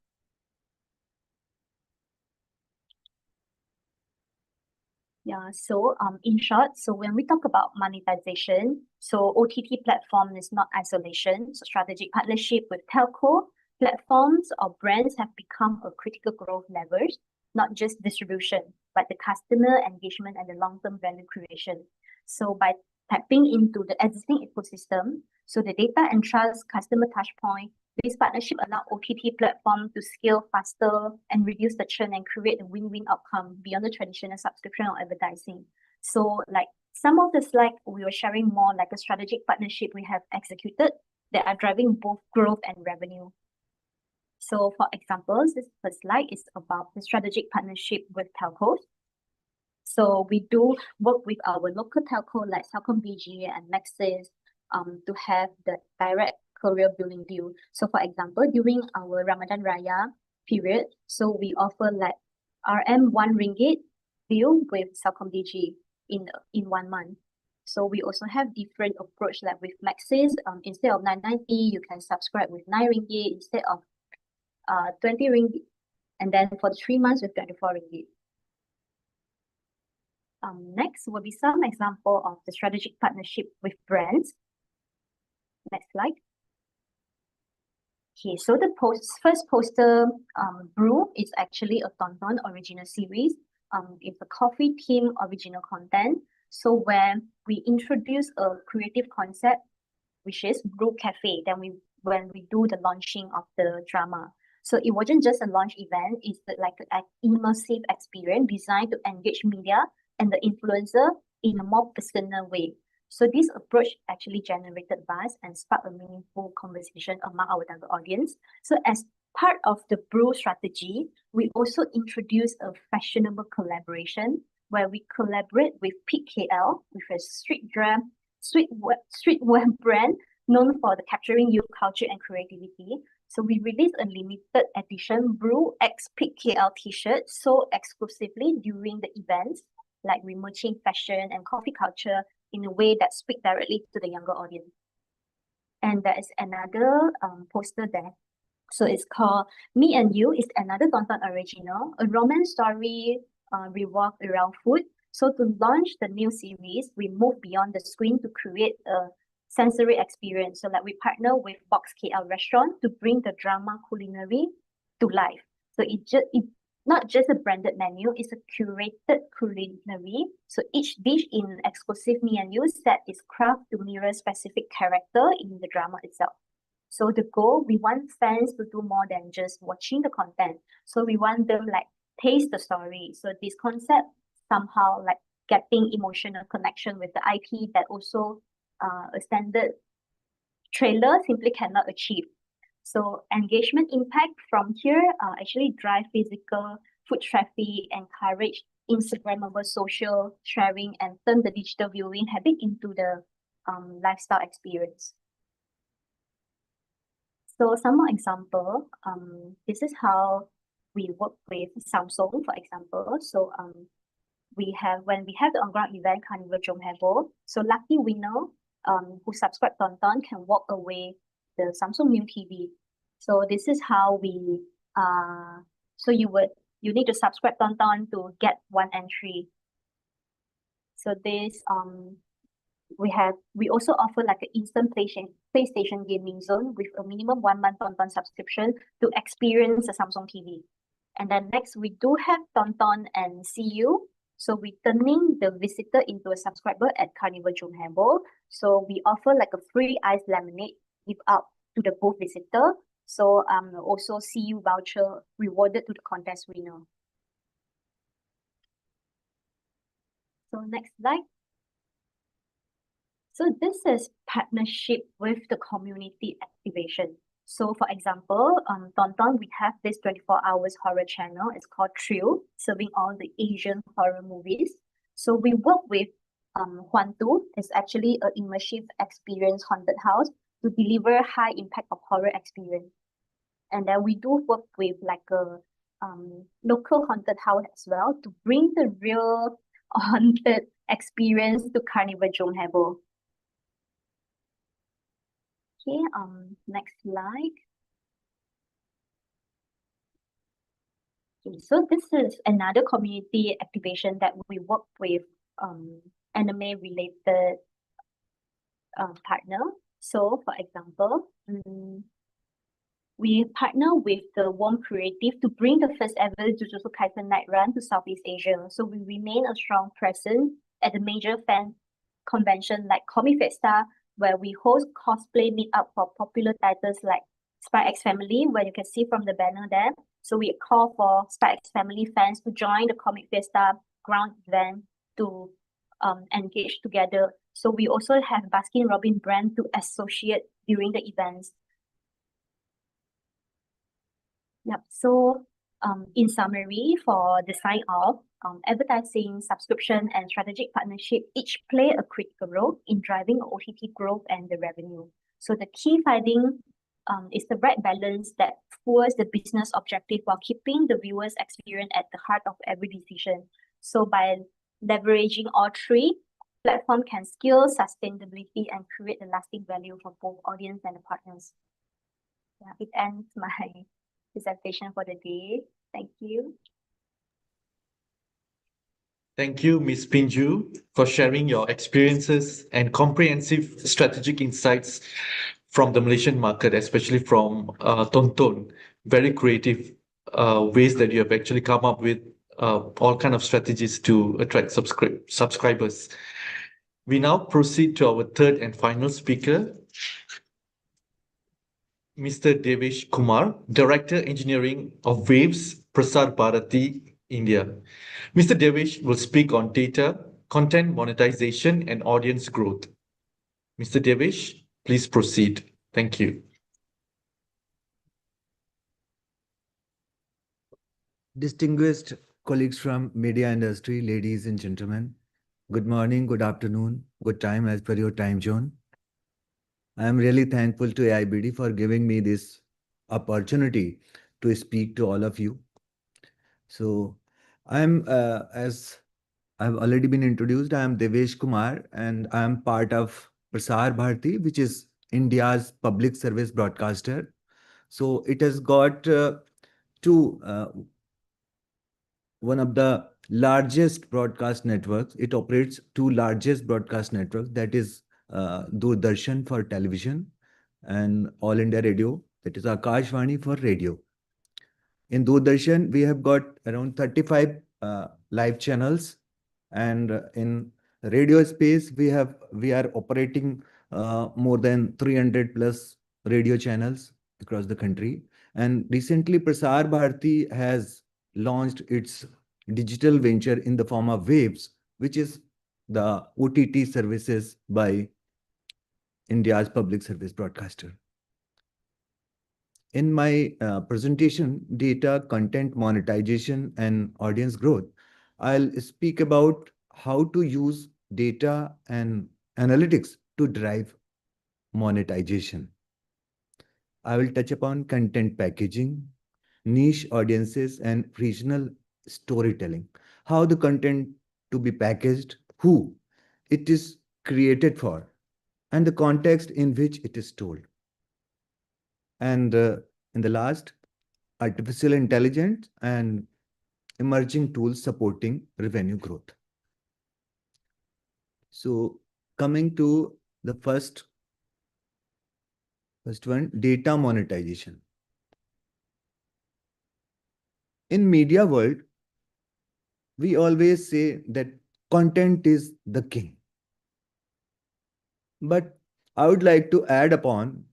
Yeah, so in short, so when we talk about monetization, so OTT platform is not isolation. So strategic partnership with telco platforms or brands have become a critical growth levers, not just distribution, but the customer engagement and the long-term value creation. So by tapping into the existing ecosystem, so the data and trust customer touch point, This partnership allows OTT platform to scale faster and reduce the churn and create a win-win outcome beyond the traditional subscription or advertising. So like some of the slides, we were sharing more like a strategic partnership we have executed that are driving both growth and revenue. So for examples, this first slide is about the strategic partnership with telcos. So we do work with our local telco like Celcom BG and Maxis to have the direct career billing deal. So for example, during our Ramadan Raya period, so we offer like RM 1 ringgit deal with Celcom DG in 1 month. So we also have different approach like with Maxis, instead of 9.90, you can subscribe with 9 ringgit instead of 20 ringgit. And then for the 3 months with 24 ringgit. Next will be some example of the strategic partnership with brands. Next slide. Okay, so the first poster, Brew, is actually a Tonton original series. It's a coffee theme original content. So when we introduce a creative concept, which is Brew Cafe, then when we do the launching of the drama. So it wasn't just a launch event, it's like an immersive experience designed to engage media and the influencer in a more personal way. So this approach actually generated buzz and sparked a meaningful conversation among our target audience. So as part of the Brew strategy, we also introduced a fashionable collaboration where we collaborate with Peak KL, with a streetwear brand known for the capturing youth culture and creativity. So we released a limited edition Brew X Peak KL t-shirt sold exclusively during the events, like we merging fashion and coffee culture in a way that speaks directly to the younger audience. And there is another poster there. So it's called Me and You. It's another Tonton original, a romance story revolved around food. So to launch the new series, we moved beyond the screen to create a sensory experience. So like we partner with Box KL Restaurant to bring the drama culinary to life. So it's not just a branded menu, it's a curated culinary. So each dish in exclusive Me and You set is crafted to mirror specific character in the drama itself. So the goal, we want fans to do more than just watching the content. So we want them like taste the story. So this concept somehow like getting emotional connection with the IP that also a standard trailer simply cannot achieve. So engagement impact from here actually drive physical foot traffic, encourage Instagrammable social sharing, and turn the digital viewing habit into the lifestyle experience. So some more example, this is how we work with Samsung, for example. So when we have the on-ground event Carnival Jom Hebo, so lucky winner who subscribe Tonton can walk away the Samsung new TV. So this is how we so you need to subscribe Tonton to get one entry. So this we also offer like an instant PlayStation gaming zone with a minimum 1 month Tonton subscription to experience a Samsung TV. And then next we do have Tonton and CU. So we turning the visitor into a subscriber at Carnival Jom Hebo. So we offer like a free ice lemonade give out to the both visitor. So also CU voucher rewarded to the contest winner. So next slide. So this is partnership with the community activation. So for example, Tonton, we have this 24 hours horror channel. It's called Thrill, serving all the Asian horror movies. So we work with Huantu. It's actually an immersive experience haunted house to deliver high impact of horror experience. And then we do work with like a local haunted house as well to bring the real haunted experience to Carnival Jom Hebo. Okay, next slide. Okay, so this is another community activation that we work with anime related partner. So for example, we partner with the Warm Creative to bring the first ever Jujutsu Kaisen Night Run to Southeast Asia. So we remain a strong presence at the major fan convention like Comic Festa, where we host cosplay meetup for popular titles like SpyX family, where you can see from the banner there. So we call for SpyX family fans to join the Comic Fiesta ground event to engage together. So we also have Baskin Robbins brand to associate during the events. Yep. So in summary, for the sign off, advertising, subscription, and strategic partnership each play a critical role in driving OTT growth and the revenue. So the key finding is the right balance that fuels the business objective while keeping the viewer's experience at the heart of every decision. So by leveraging all three, platform can scale sustainability and create the lasting value for both audience and the partners. Yeah, it ends my presentation for the day. Thank you. Thank you, Ms. Pinju, for sharing your experiences and comprehensive strategic insights from the Malaysian market, especially from Tonton. Very creative ways that you have actually come up with all kind of strategies to attract subscribers. We now proceed to our third and final speaker, Mr. Devesh Kumar, Director Engineering of Waves Prasar Bharati, India. Mr. Devesh will speak on data, content monetization, and audience growth. Mr. Devesh, please proceed. Thank you. Distinguished colleagues from media industry, ladies and gentlemen, good morning, good afternoon, good time as per your time zone. I am really thankful to AIBD for giving me this opportunity to speak to all of you. So I'm, as I've already been introduced, I am Devesh Kumar and I am part of Prasar Bharati, which is India's public service broadcaster. So it has got one of the largest broadcast networks. It operates two largest broadcast networks, that is Doordarshan for television and All India Radio, that is Akashvani for radio. In Doordarshan, we have got around 35 live channels, and in radio space, we are operating more than 300 plus radio channels across the country. And recently, Prasar Bharati has launched its digital venture in the form of Waves, which is the OTT services by India's public service broadcaster. In my presentation, data, content monetization, and audience growth, I'll speak about how to use data and analytics to drive monetization. I will touch upon content packaging, niche audiences, and regional storytelling. How the content to be packaged, who it is created for, and the context in which it is told. And in the last, artificial intelligence and emerging tools supporting revenue growth. So coming to the first one, data monetization. In media world, we always say that content is the king. But I would like to add upon,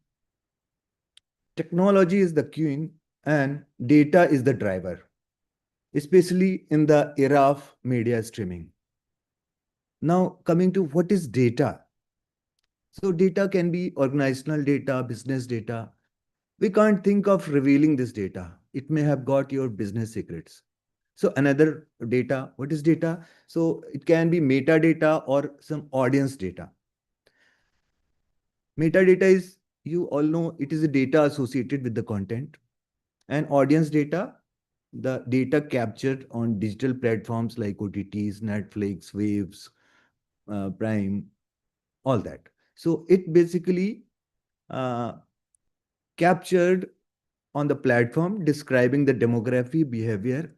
technology is the queen and data is the driver, especially in the era of media streaming. Now, coming to what is data? So data can be organizational data, business data. We can't think of revealing this data. It may have got your business secrets. So another data, what is data? So it can be metadata or some audience data. Metadata is, you all know, it is a data associated with the content. And audience data, the data captured on digital platforms like OTTs, Netflix, Waves, Prime, all that. So it basically captured on the platform describing the demography, behavior,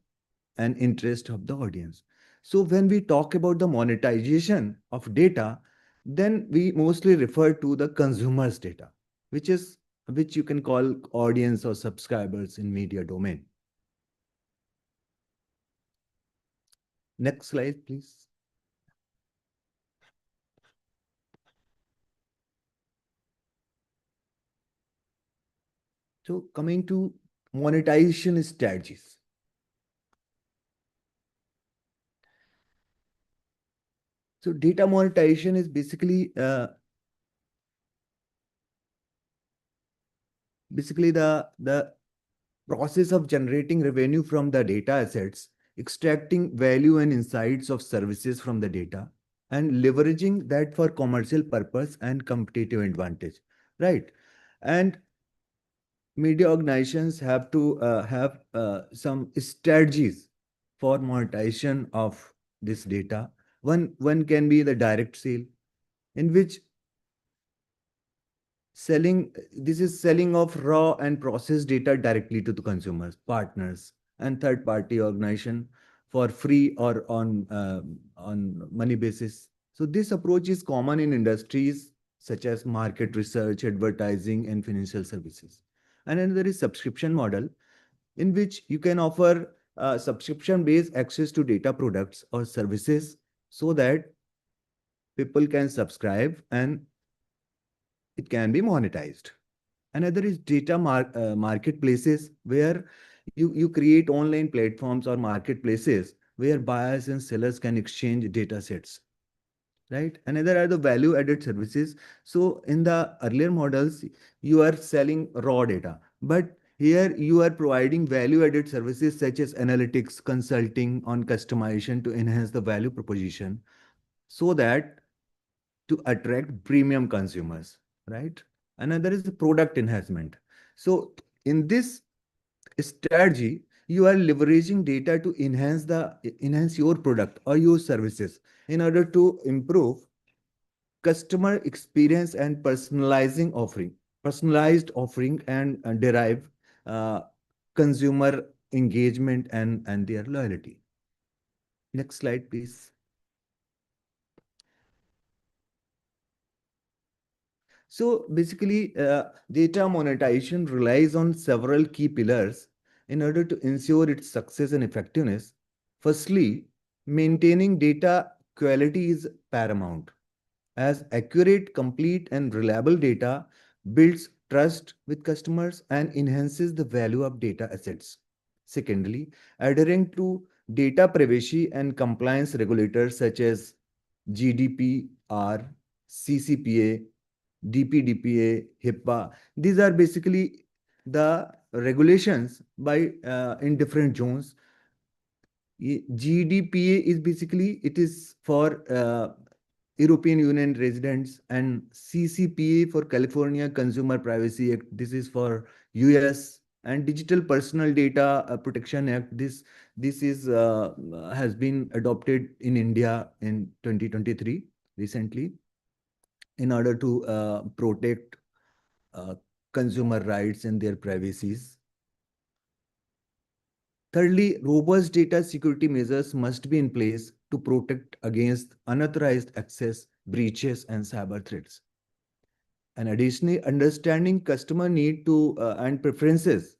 and interest of the audience. So when we talk about the monetization of data, then we mostly refer to the consumer's data, which you can call audience or subscribers in media domain. Next slide, please. So coming to monetization strategies. So data monetization is basically the process of generating revenue from the data assets, extracting value and insights of services from the data, and leveraging that for commercial purpose and competitive advantage, right? And media organizations have to have some strategies for monetization of this data. One can be the direct sale, in which selling this is selling of raw and processed data directly to the consumers, partners, and third party organization for free or on money basis. So this approach is common in industries such as market research, advertising, and financial services. And then there is subscription model, in which you can offer subscription based access to data products or services so that people can subscribe and it can be monetized. Another is data marketplaces, where you create online platforms or marketplaces where buyers and sellers can exchange data sets, right? Another are the value added services. So in the earlier models, you are selling raw data, but here you are providing value added services such as analytics, consulting on customization to enhance the value proposition so that to attract premium consumers, right? Another is the product enhancement. So in this strategy, you are leveraging data to enhance your product or your services in order to improve customer experience and personalized offering and derive uh, consumer engagement and their loyalty. Next slide, please. So basically, data monetization relies on several key pillars in order to ensure its success and effectiveness. Firstly, maintaining data quality is paramount, as accurate, complete, and reliable data builds trust with customers and enhances the value of data assets. Secondly, adhering to data privacy and compliance regulators such as GDPR, CCPA, DPDPA, HIPAA. These are basically the regulations by in different zones. GDPA is basically it is for European Union residents, and CCPA for California Consumer Privacy Act. This is for US, and Digital Personal Data Protection Act. This is has been adopted in India in 2023 recently in order to protect uh, consumer rights and their privacies. Thirdly, robust data security measures must be in place to protect against unauthorized access, breaches, and cyber threats. And additionally, understanding customer need to and preferences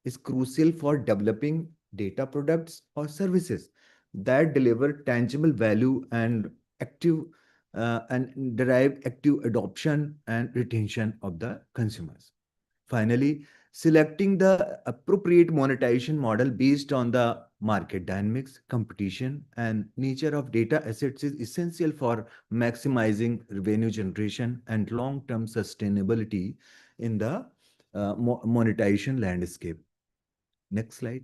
is crucial for developing data products or services that deliver tangible value active and derive active adoption and retention of the consumers. Finally, selecting the appropriate monetization model based on the market dynamics, competition, and nature of data assets is essential for maximizing revenue generation and long-term sustainability in the monetization landscape. Next slide.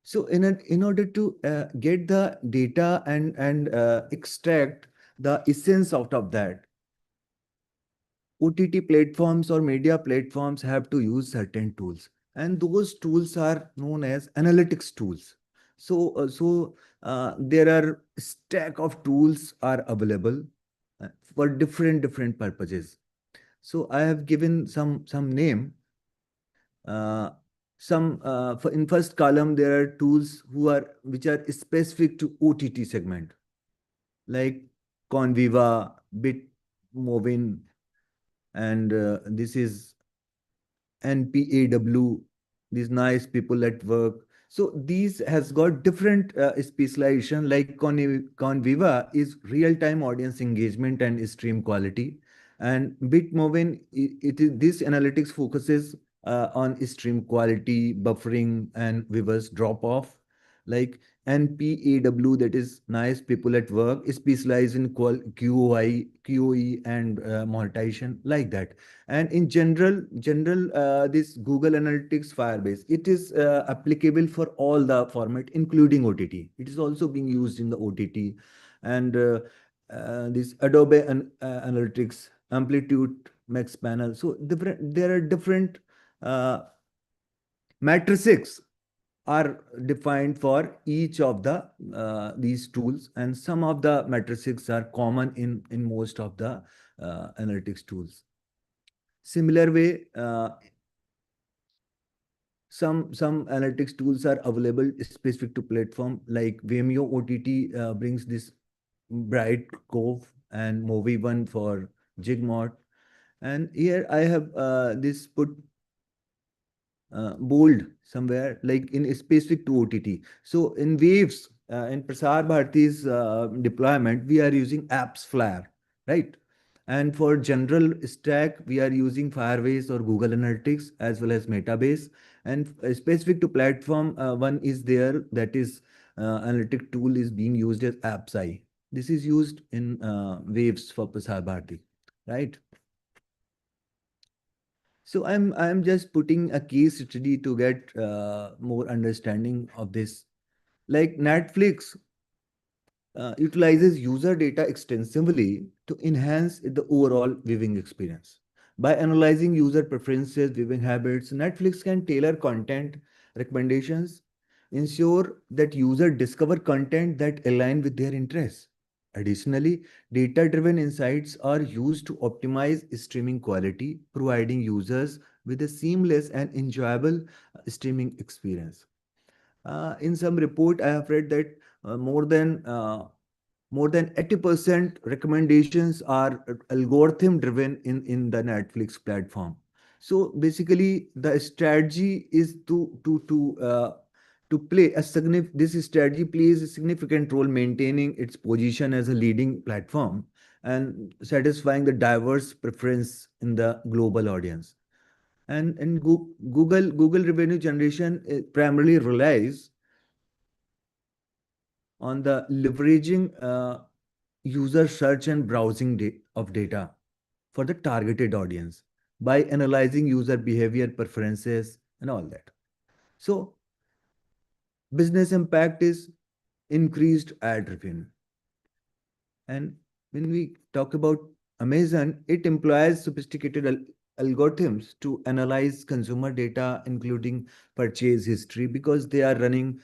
So in order to get the data and extract the essence out of that, OTT platforms or media platforms have to use certain tools, and those tools are known as analytics tools. So there are stack of tools are available for different purposes. So I have given some name. For in first column there are tools which are specific to OTT segment, like Conviva, Bitmovin, and this is NPAW, these nice people at work. So these has got different specialization. Like Conviva is real-time audience engagement and stream quality, and Bitmovin it is this analytics focuses on stream quality, buffering, and viewers drop off. Like NPAW, that is nice people at work, specialize in QoE, and monetization like that. And in general, this Google Analytics Firebase, it is applicable for all the format, including OTT. It is also being used in the OTT. And this Adobe Analytics, Amplitude, Max Panel. So there are different uh, matrices are defined for each of the these tools, and some of the matrices are common in most of the analytics tools. Similar way, some analytics tools are available specific to platform, like Vimeo OTT brings this Bright Cove and Movie One for Jigmod. And here I have this put bold somewhere, like in specific to OTT. So in Waves, in Prasar Bharati's deployment, we are using apps Flare, right? And for general stack, we are using Firebase or Google Analytics as well as Metabase. And specific to platform, one is there, that is analytic tool is being used as AppsEye. This is used in Waves for Prasar Bharati, right? So I'm just putting a case study to get more understanding of this. Like Netflix utilizes user data extensively to enhance the overall viewing experience. By analyzing user preferences, viewing habits, Netflix can tailor content recommendations, ensure that users discover content that align with their interests. Additionally, data-driven insights are used to optimize streaming quality, providing users with a seamless and enjoyable streaming experience. In some report, I have read that more than 80% recommendations are algorithm driven in the Netflix platform. So basically, the strategy is to play a significant. This strategy plays a significant role maintaining its position as a leading platform and satisfying the diverse preference in the global audience. And Google revenue generation primarily relies on the leveraging user search and browsing of data for the targeted audience by analyzing user behavior preferences and all that. So business impact is increased ad revenue. And when we talk about Amazon, it employs sophisticated algorithms to analyze consumer data, including purchase history, because they are running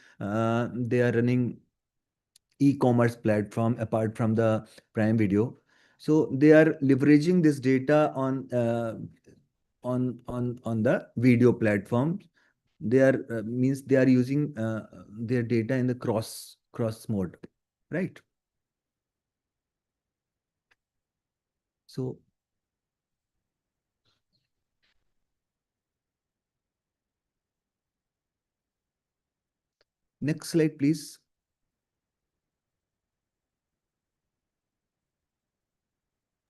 e-commerce platform apart from the Prime Video. So they are leveraging this data on the video platforms. They are means they are using their data in the cross mode, right? So next slide, please.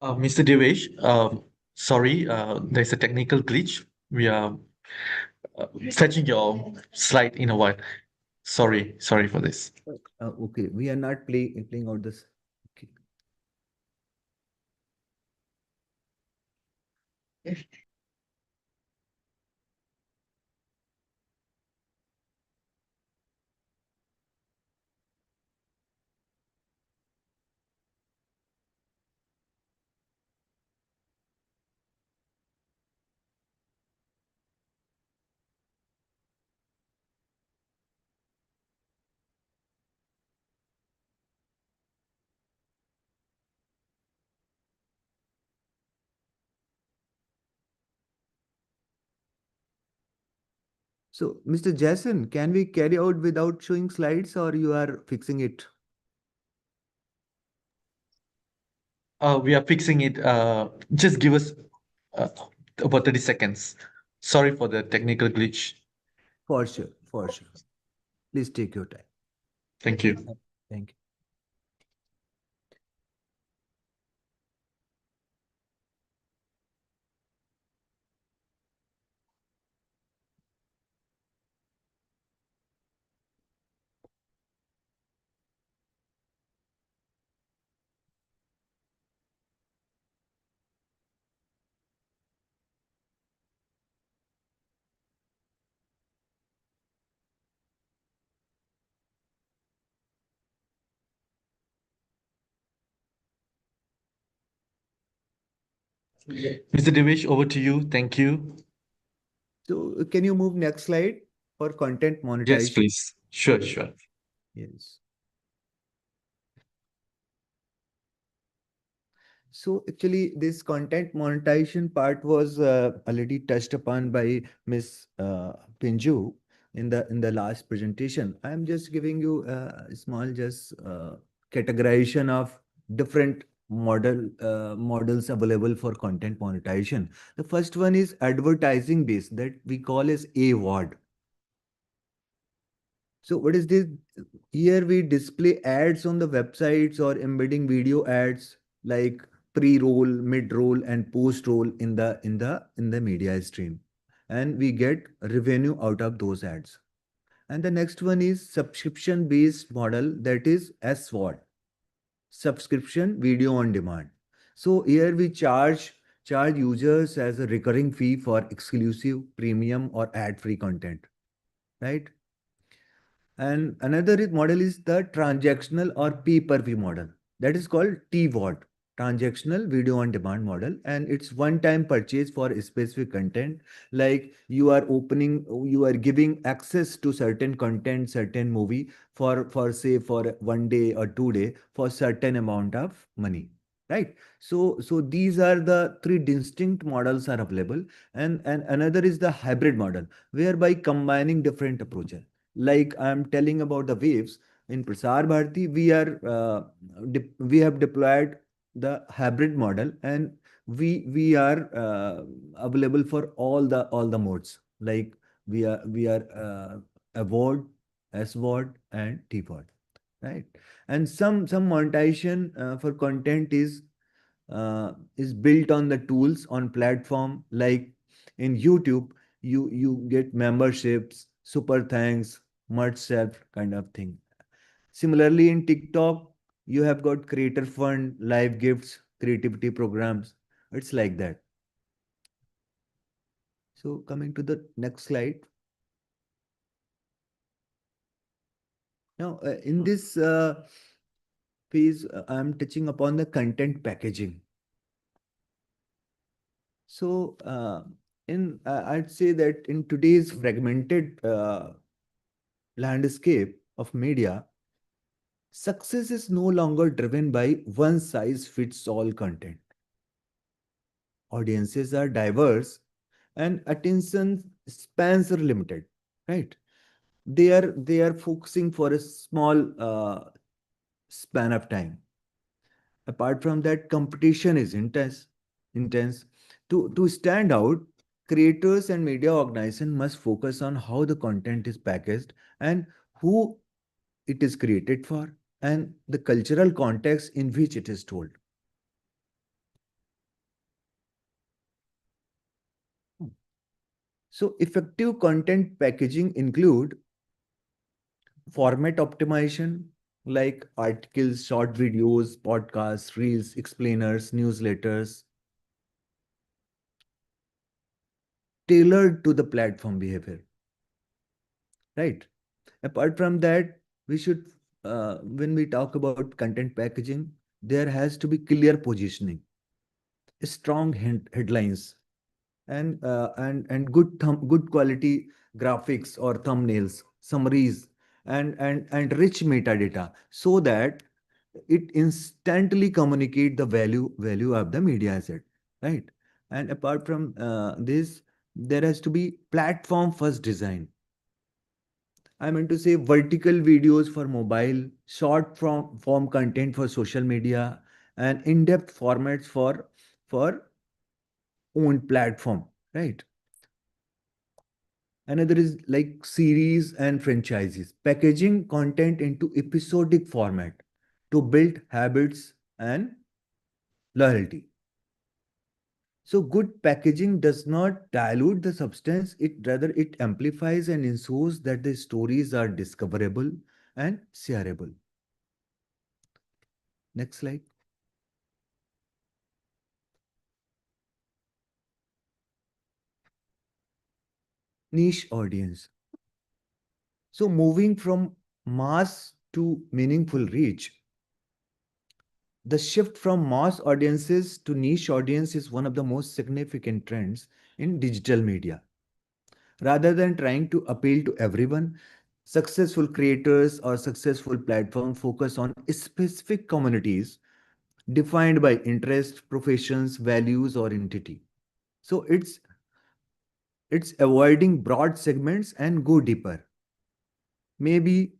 Mr. Devesh, sorry, there's a technical glitch. We are fetching your slide in a while. Sorry for this. Okay, we are not playing out this. Okay. So, Mr. Jason, can we carry out without showing slides, or you are fixing it? We are fixing it. Just give us uh, about 30 seconds. Sorry for the technical glitch. For sure, for sure. Please take your time. Thank you. Thank you. Mr. Devesh, over to you. Thank you. So can you move next slide for content Yes, monetization? please. Sure, sure. Yes. So actually, this content monetization part was already touched upon by Miss Pinju in the last presentation. I am just giving you a small just categorization of different models available for content monetization. The first one is advertising based that we call as AWOD. So what is this? Here we display ads on the websites or embedding video ads like pre-roll, mid-roll, and post-roll in the media stream, and we get revenue out of those ads. And the next one is subscription-based model, that is SVOD, subscription video on demand. So here we charge users as a recurring fee for exclusive, premium, or ad-free content, right? And another model is the transactional or pay-per-view model. That is called TVOD, transactional video on demand model. And it's one-time purchase for a specific content. Like you are giving access to certain content, certain movie for say for 1 day or 2 day for certain amount of money. Right. So these are the three distinct models are available. And another is the hybrid model, whereby combining different approaches. Like I'm telling about the waves in Prasar Bharati, we have deployed the hybrid model, and we are available for all the modes. Like we are AVOD, SVOD, and TVOD, right? And some monetization for content is built on the tools on platform like in YouTube. You get memberships, super thanks, merch self kind of thing. Similarly, in TikTok, you have got creator fund, live gifts, creativity programs. It's like that. So coming to the next slide. Now, in this phase, I'm touching upon the content packaging. So, I'd say that in today's fragmented landscape of media, success is no longer driven by one size fits all content. Audiences are diverse and attention spans are limited, right? They are focusing for a small span of time. Apart from that, competition is intense. To stand out, creators and media organization must focus on how the content is packaged and who it is created for and the cultural context in which it is told. So effective content packaging include format optimization like articles, short videos, podcasts, reels, explainers, newsletters, tailored to the platform behavior, right? Apart from that, we should, when we talk about content packaging, there has to be clear positioning, strong headlines, and good quality graphics or thumbnails, summaries, and rich metadata, so that it instantly communicate the value of the media asset, right? And apart from this, there has to be platform first design. I meant to say vertical videos for mobile, short form content for social media, and in-depth formats for own platform, right? Another is like series and franchises, packaging content into episodic format to build habits and loyalty. So good packaging does not dilute the substance, it amplifies and ensures that the stories are discoverable and shareable. Next slide. Niche audience. So moving from mass to meaningful reach. The shift from mass audiences to niche audience is one of the most significant trends in digital media. Rather than trying to appeal to everyone, successful creators or successful platforms focus on specific communities defined by interest, professions, values, or entity. So it's avoiding broad segments and go deeper. Maybe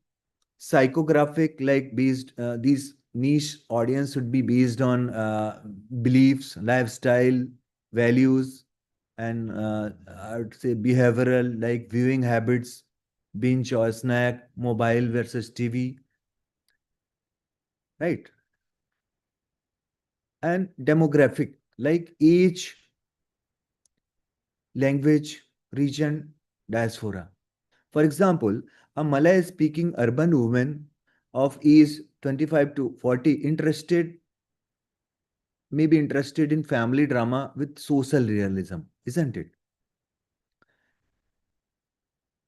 psychographic, like based these niche audience should be based on beliefs, lifestyle, values, and I would say behavioral, like viewing habits, binge or snack, mobile versus TV, right? And demographic, like age, language, region, diaspora. For example, a Malay speaking urban woman of age 25 to 40 may be interested in family drama with social realism, isn't it?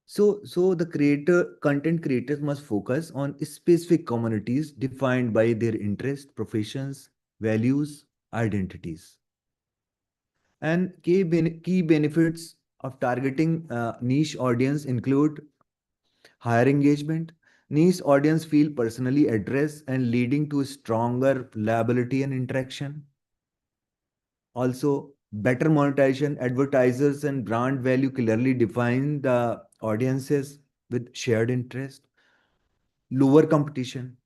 So the content creators must focus on specific communities defined by their interests, professions, values, identities. And key benefits of targeting niche audience include higher engagement. Niche audience feel personally addressed and leading to stronger reliability and interaction. Also, better monetization, advertisers and brand value clearly define the audiences with shared interest. Lower competition.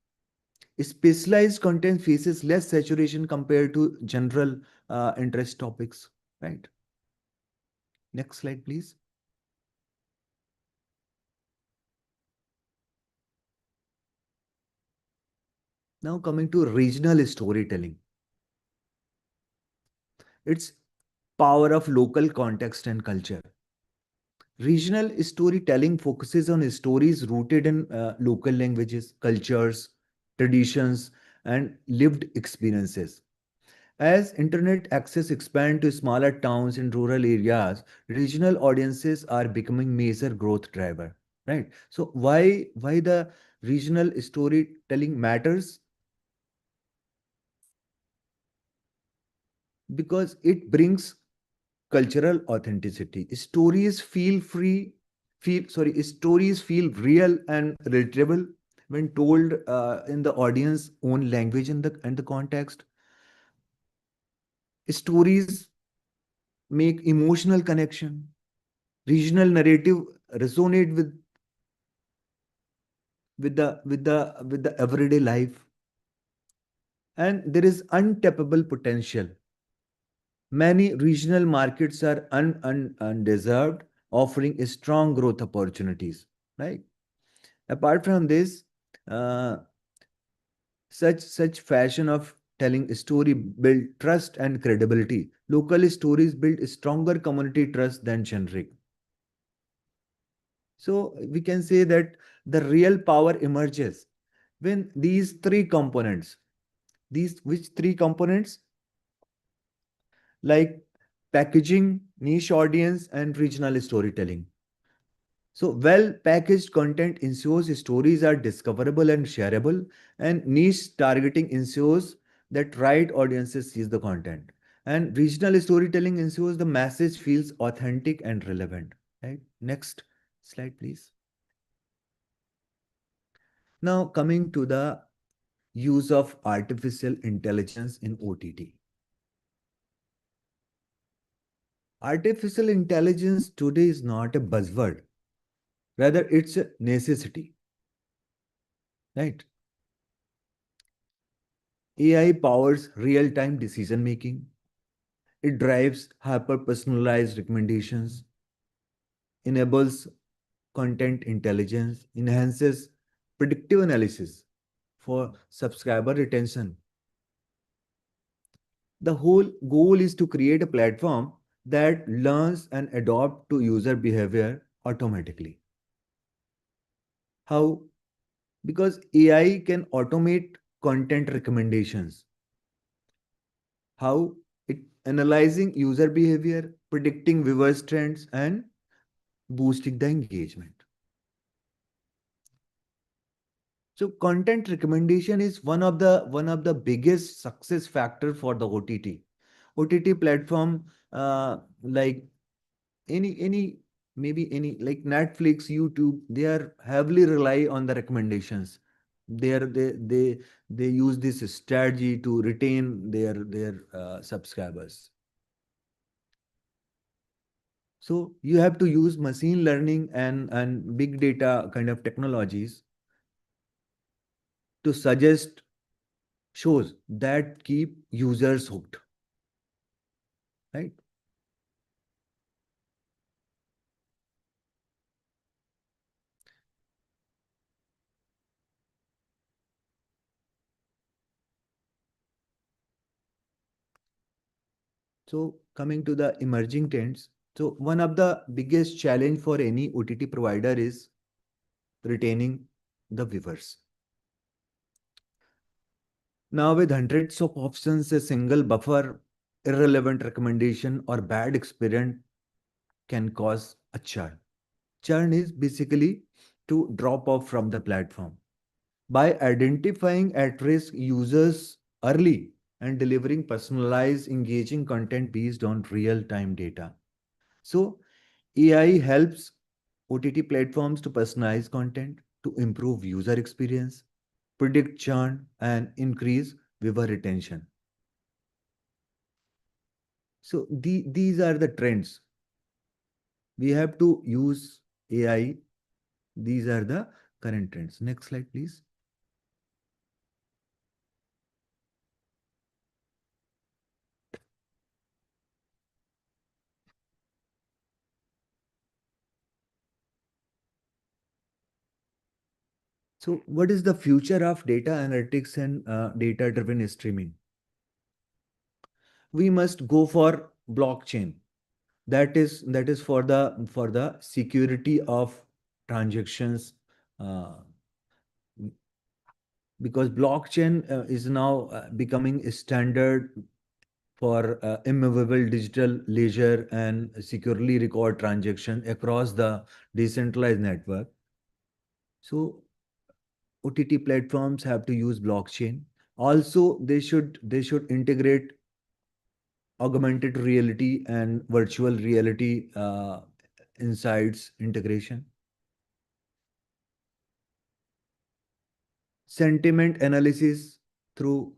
Specialized content faces less saturation compared to general interest topics, right? Next slide, please. Now coming to regional storytelling. It's power of local context and culture. Regional storytelling focuses on stories rooted in local languages, cultures, traditions, and lived experiences. As internet access expands to smaller towns and rural areas, regional audiences are becoming major growth driver. Right. So why the regional storytelling matters? Because it brings cultural authenticity. Stories feel real and relatable when told in the audience own language and the context. Stories make emotional connection. Regional narrative resonate with the everyday life, and there is untappable potential. Many regional markets are undeserved, offering strong growth opportunities. Right. Apart from this, uh, such fashion of telling a story build trust and credibility. Local stories build stronger community trust than generic. So we can say that the real power emerges when these three components, these which three components, like packaging, niche audience, and regional storytelling. So well packaged content ensures stories are discoverable and shareable, and niche targeting ensures that right audiences sees the content. And regional storytelling ensures the message feels authentic and relevant. Right? Next slide, please. Now coming to the use of artificial intelligence in OTT. Artificial intelligence today is not a buzzword, rather it's a necessity, right? AI powers real-time decision making. It drives hyper-personalized recommendations. enables content intelligence, enhances predictive analysis for subscriber retention. The whole goal is to create a platform that learns and adapts to user behavior automatically. How? Because AI can automate content recommendations. How? It analyzing user behavior, predicting viewers trends, and boosting the engagement. So content recommendation is one of the biggest success factor for the OTT. OTT platform, like any maybe any like Netflix, YouTube, they are heavily rely on the recommendations. They use this strategy to retain their subscribers. So you have to use machine learning and big data kind of technologies to suggest shows that keep users hooked, right? So coming to the emerging trends, so one of the biggest challenge for any OTT provider is retaining the viewers. Now with hundreds of options, a single buffer, irrelevant recommendation or bad experience can cause a churn. Churn is basically to drop off from the platform. By identifying at-risk users early and delivering personalized, engaging content based on real-time data. So AI helps OTT platforms to personalize content, to improve user experience, predict churn, and increase viewer retention. So these are the trends. We have to use AI. These are the current trends. Next slide, please. So what is the future of data analytics and data-driven streaming? We must go for blockchain. That is for the security of transactions, uh, because blockchain is now becoming a standard for immovable digital ledger and securely record transaction across the decentralized network. So OTT platforms have to use blockchain. Also, they should integrate augmented reality and virtual reality insights integration. Sentiment analysis through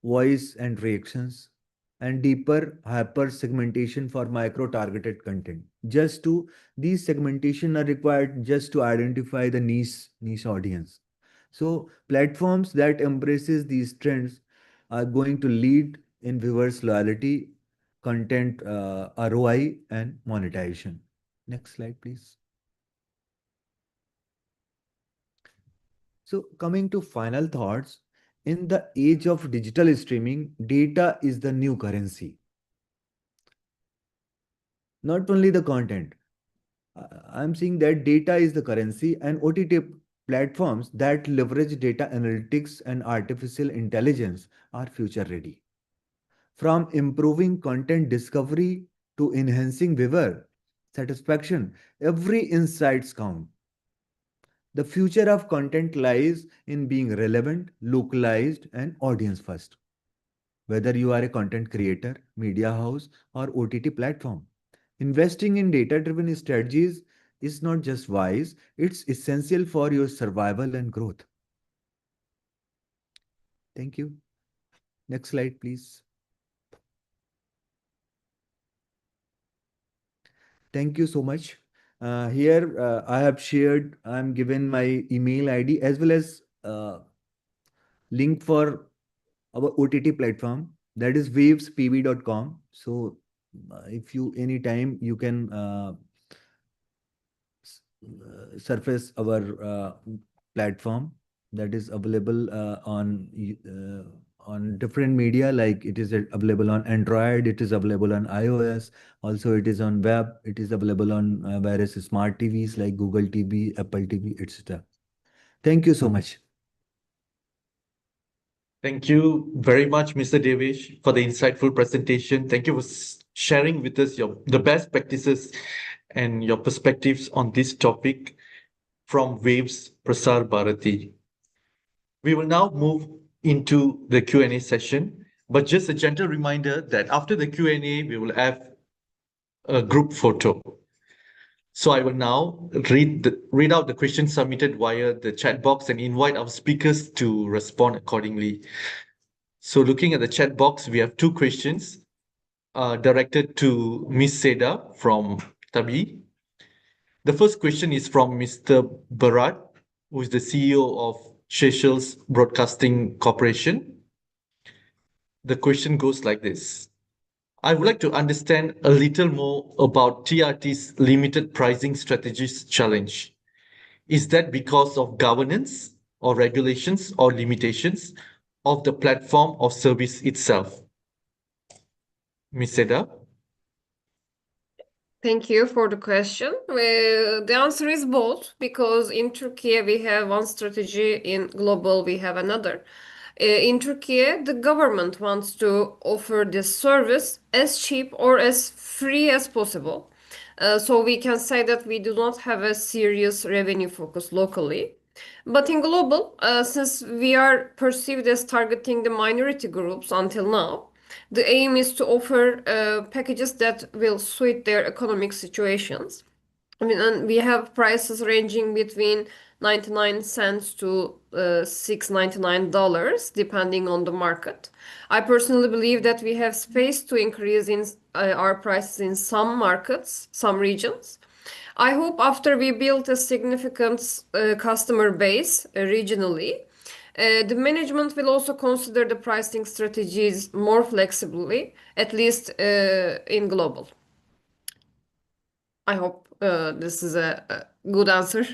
voice and reactions, and deeper hyper segmentation for micro targeted content. Just to these segmentation are required just to identify the niche audience. So platforms that embraces these trends are going to lead in viewers loyalty, content ROI, and monetization. Next slide, please. So coming to final thoughts, in the age of digital streaming, data is the new currency. Not only the content. I'm seeing that data is the currency, and OTT platforms that leverage data analytics and artificial intelligence are future ready. From improving content discovery to enhancing viewer satisfaction, every insights count. The future of content lies in being relevant, localized, and audience first. Whether you are a content creator, media house, or OTT platform, investing in data driven strategies is not just wise, it's essential for your survival and growth. Thank you. Next slide, please. Thank you so much. Here I have shared, I'm given my email ID as well as link for our OTT platform, that is wavespb.com. So if you anytime you can surface our platform that is available on different media, like it is available on Android, it is available on iOS, also it is on web, it is available on various smart TVs like Google TV, Apple TV, etc. Thank you so much. Thank you very much, Mr. Devesh, for the insightful presentation. Thank you for sharing with us the best practices and your perspectives on this topic from Waves Prasar Bharati. We will now move into the Q&A session, but just a gentle reminder that after the Q&A, we will have a group photo. So I will now read out the questions submitted via the chat box and invite our speakers to respond accordingly. So looking at the chat box, we have two questions directed to Ms. Seda from Tabi. The first question is from Mr. Bharat, who is the CEO of Seychelles Broadcasting Corporation. The question goes like this. I would like to understand a little more about TRT's limited pricing strategies challenge. Is that because of governance or regulations or limitations of the platform or service itself? Ms. Seda? Thank you for the question. The answer is both, because in Turkey we have one strategy, in global we have another. In Turkey, the government wants to offer this service as cheap or as free as possible. So we can say that we do not have a serious revenue focus locally. But in global, since we are perceived as targeting the minority groups until now, the aim is to offer packages that will suit their economic situations. I mean, and we have prices ranging between 99 cents to $6.99, depending on the market. I personally believe that we have space to increase in our prices in some markets, some regions. I hope after we build a significant customer base regionally, the management will also consider the pricing strategies more flexibly, at least in global. I hope this is a good answer.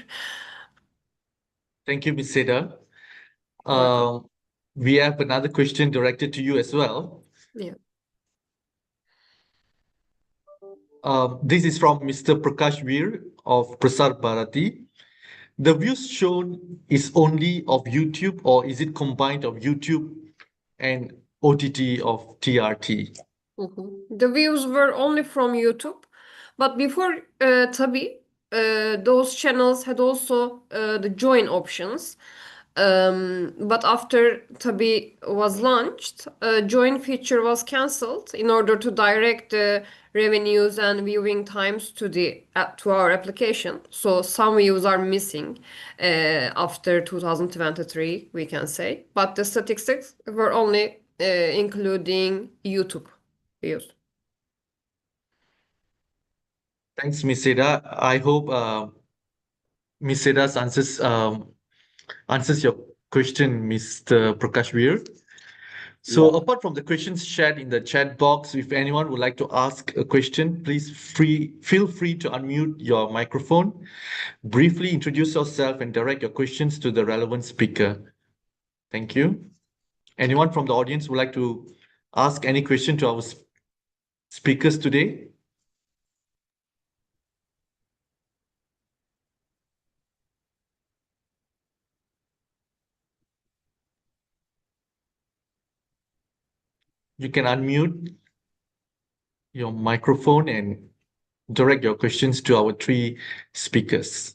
Thank you, Ms. Seda. Welcome. We have another question directed to you as well. Yeah. This is from Mr. Prakash Veer of Prasar Bharati. The views shown is only of YouTube, or is it combined of YouTube and OTT of TRT? The views were only from YouTube, but before Tabi, those channels had also the join options. But after Tabi was launched, join feature was cancelled in order to direct the revenues and viewing times to our application. So some views are missing after 2023, we can say. But the statistics were only including YouTube views. Thanks, Ms. Seda. I hope Ms. Seda's answers your question, Mr. Prakash Veer. So apart from the questions shared in the chat box, if anyone would like to ask a question, please feel free to unmute your microphone, briefly introduce yourself and direct your questions to the relevant speaker. Thank you. Anyone from the audience would like to ask any question to our speakers today? You can unmute your microphone and direct your questions to our three speakers.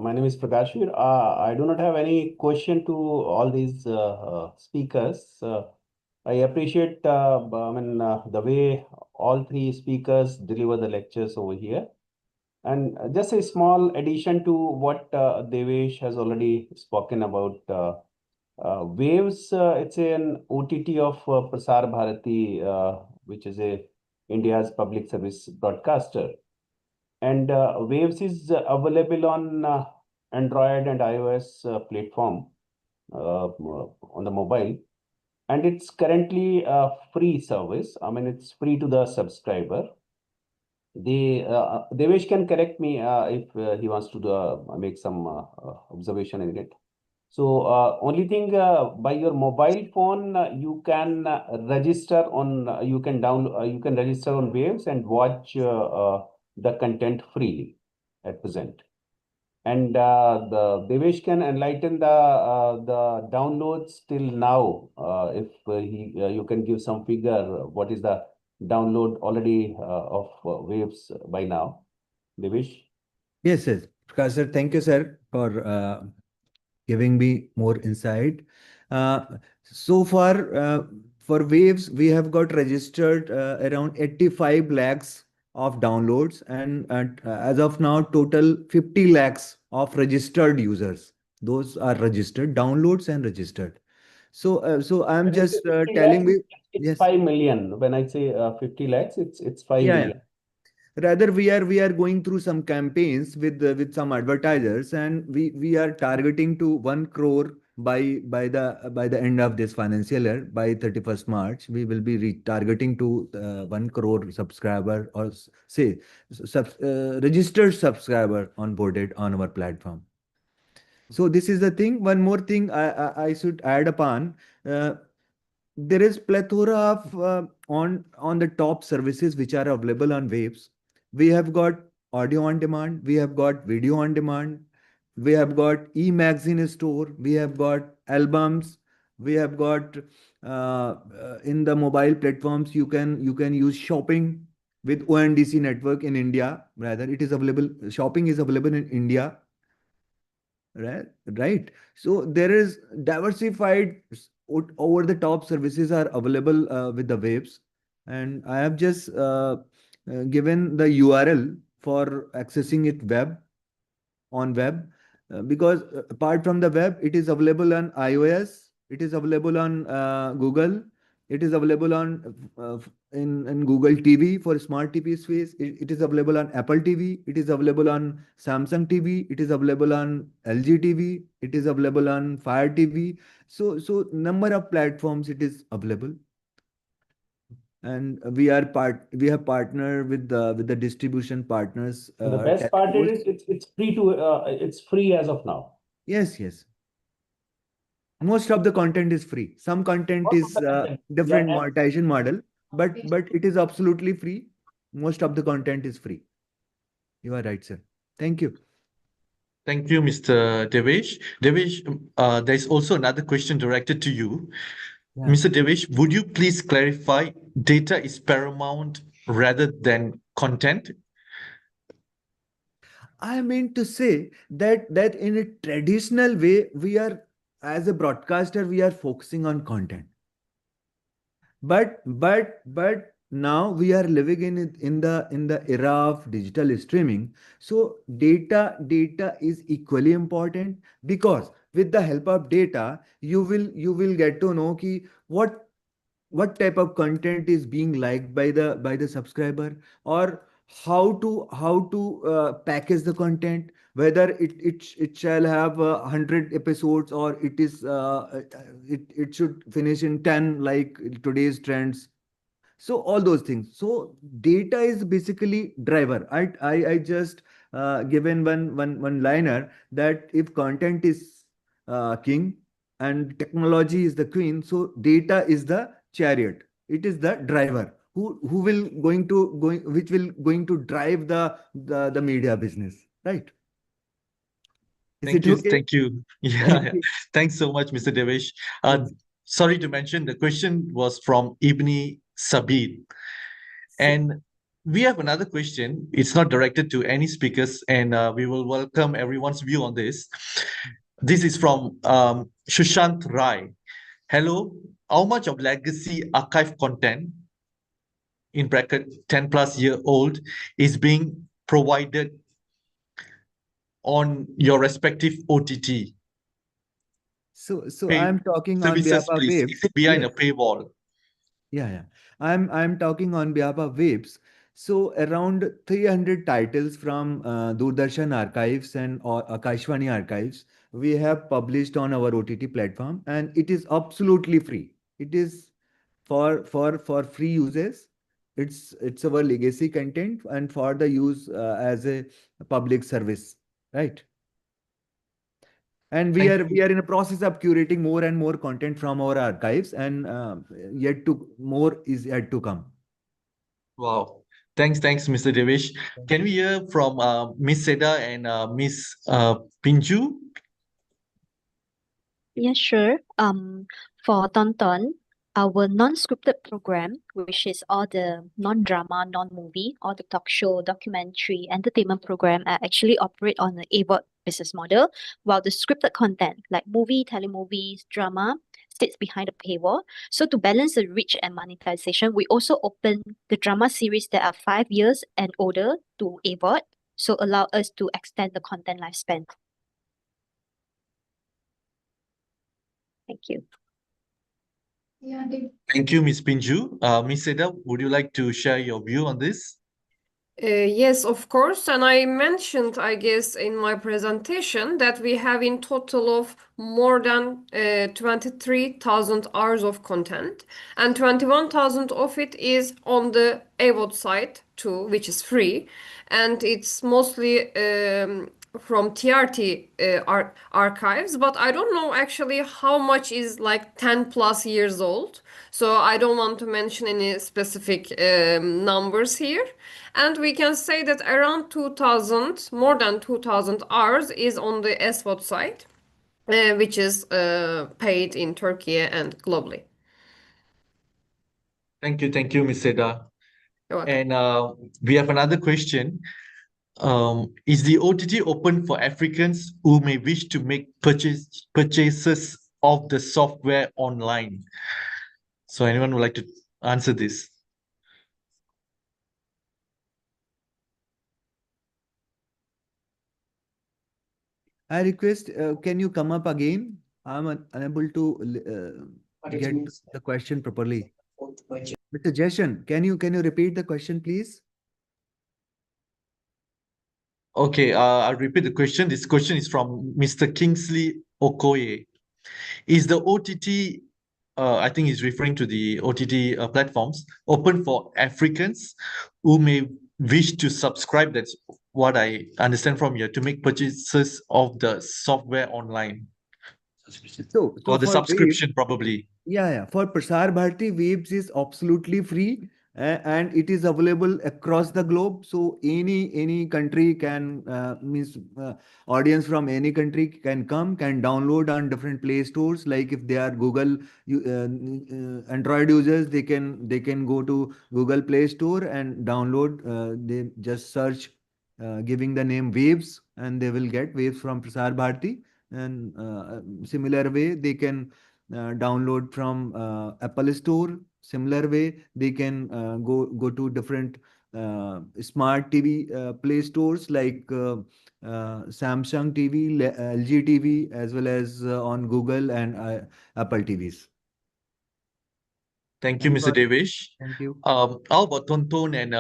My name is Prakashir. I do not have any question to all these speakers. I appreciate the way all three speakers deliver the lectures over here. And just a small addition to what Devesh has already spoken about. Waves, it's an OTT of Prasar Bharati, which is a India's public service broadcaster. And Waves is available on Android and iOS platform on the mobile. And it's currently a free service. I mean, it's free to the subscriber. Devesh can correct me if he wants to make some observation in it. So only thing by your mobile phone you can register on you can register on Waves and watch the content freely at present. And the Devesh can enlighten the downloads till now. If you can give some figure, what is the download already of Waves by now, Devesh? Yes, yes. Prakash sir, thank you, sir, for giving me more insight. Uh, so far, for Waves, we have got registered around 85 lakhs of downloads, and as of now, total 50 lakhs of registered users. Those are registered, downloads and registered. So I'm When I say just 50 telling lakhs, you, it's yes, 5 million. When I say 50 lakhs, it's 5 yeah, yeah. million. Rather, we are going through some campaigns with some advertisers, and we are targeting to 1 crore by the end of this financial year. By 31st March, we will be targeting to 1 crore subscriber, or say registered subscriber onboarded on our platform. So this is the thing. One more thing I should add upon. Uh, there is plethora of on the top services which are available on Waves. We have got audio on demand, we have got video on demand, we have got e-magazine store, we have got albums, we have got in the mobile platforms you can use shopping with ONDC network in India. Rather, it is available. Shopping is available in India, right? Right. So there is diversified over the top services are available with the Waves, and I have just given the URL for accessing it on web, because apart from the web, it is available on iOS, it is available on Google, it is available on in Google TV for smart TV space. It is available on Apple TV, it is available on Samsung TV, it is available on LG TV, it is available on Fire TV. So number of platforms it is available, and we have partnered with the distribution partners, So the best part is telcos. it's free as of now. Yes, yes. Most of the content is free. Some content Most of is the content. Yeah, different monetization model, but it is absolutely free. Most of the content is free. You are right, sir. Thank you. Thank you, Mr. Devesh. Devesh, there's also another question directed to you. Yeah. Mr. Devesh, would you please clarify data is paramount rather than content? I mean to say that in a traditional way, we are, as a broadcaster, we are focusing on content. But now we are living in the era of digital streaming. So data is equally important, because with the help of data, you will get to know ki what type of content is being liked by the subscriber, or how to package the content, whether it shall have 100 episodes, or it should finish in 10 like today's trends. So all those things. So data is basically driver. I just given one liner that if content is king and technology is the queen, so data is the chariot. It is the driver who will going which will going to drive the media business, right? Is Thank it you. okay? Thank you. Thank Yeah. you. Thanks so much, Mr. Devesh. Yes. Sorry to mention, the question was from Ibni Sabit. So, And we have another question. It's not directed to any speakers, and we will welcome everyone's view on this. This is from Shushant Rai. Hello, how much of legacy archive content, in bracket 10 plus year old, is being provided on your respective OTT so paid I'm talking on behalf services, of please? Is Waves. it behind Yes. a paywall? Yeah. I'm talking on behalf of Waves. So around 300 titles from Doordarshan archives and or Akashvani archives we have published on our OTT platform, and it is absolutely free. It is for free uses. It's our legacy content and for the use as a public service, right? And Thank you. we are in a process of curating more and more content from our archives, and yet to more is yet to come. Wow. Thanks, Mr. Devesh. Can we hear from Miss Seda and Miss Pinju? Yeah, sure. For Tonton, our non-scripted program, which is all the non-drama, non-movie, all the talk show, documentary, entertainment program, actually operate on the AVOD business model, while the scripted content, like movie, telemovies, drama, sits behind the paywall. So to balance the reach and monetization, we also open the drama series that are 5 years and older to AVOD, so allow us to extend the content lifespan. Thank you. Thank you, Miss Pinju. Miss Seda, would you like to share your view on this? Yes, of course. And I mentioned, I guess, in my presentation that we have in total of more than 23,000 hours of content, and 21,000 of it is on the AVOD site too, which is free, and it's mostly from TRT archives. But I don't know actually how much is like 10 plus years old. So I don't want to mention any specific numbers here. And we can say that around 2000, more than 2000 hours is on the SVOD site, which is paid in Turkey and globally. Thank you, Miss Seda. You're welcome. And we have another question. Is the OTT open for Africans who may wish to make purchases of the software online? So anyone would like to answer this? I request, can you come up again? I'm unable to get the question properly. Mr. Jason, can you repeat the question, please? Okay, I'll repeat the question. This question is from Mr. Kingsley Okoye. Is the OTT, I think he's referring to the OTT platforms, open for Africans who may wish to subscribe? That's what I understand from here, to make purchases of the software online. So Or the for subscription, probably. Yeah. For Prasar Bharati, Waves is absolutely free, and it is available across the globe. So any country can means audience from any country can can download on different Play stores. Like if they are Google Android users, they can go to Google Play Store and download. They just search giving the name Waves, and they will get Waves from Prasar Bharati. And similar way, they can download from Apple Store. Similar way, they can go to different smart TV Play stores like Samsung TV, LG TV, as well as on Google and Apple TVs. Thank you, And Mr. for Devesh. Thank you. How about Tonton and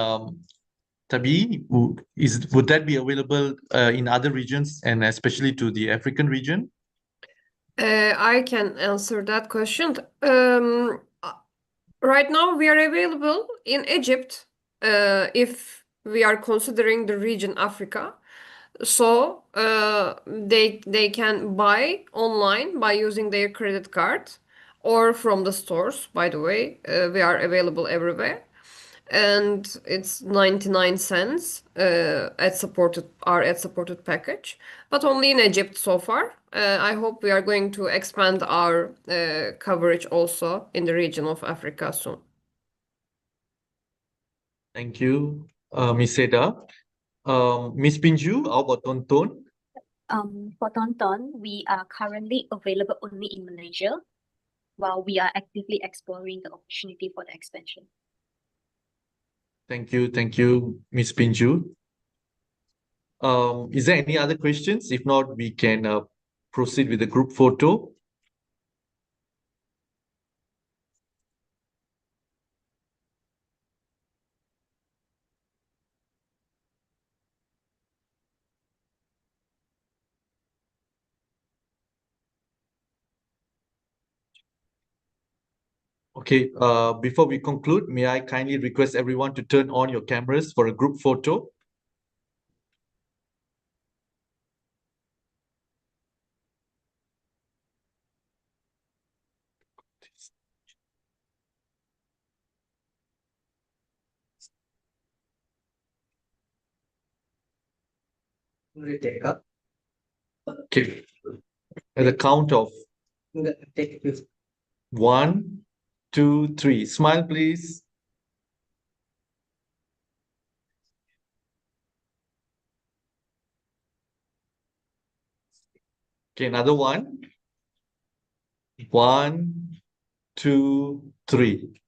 Tabi? Would that be available in other regions, and especially to the African region? I can answer that question. Right now, we are available in Egypt, if we are considering the region Africa. So they can buy online by using their credit card or from the stores. By the way, we are available everywhere, and it's 99 cents ad supported package, but only in Egypt so far. I hope we are going to expand our coverage also in the region of Africa soon. Thank you, Miss Seda. Miss Pinju, how about Tonton? For Tonton, we are currently available only in Malaysia, while we are actively exploring the opportunity for the expansion. Thank you, Miss Pinju. Is there any other questions? If not, we can proceed with the group photo. Okay, before we conclude, may I kindly request everyone to turn on your cameras for a group photo? Okay, at the count of 1, 2, 3. Smile, please. Okay, another one. 1, 2, 3.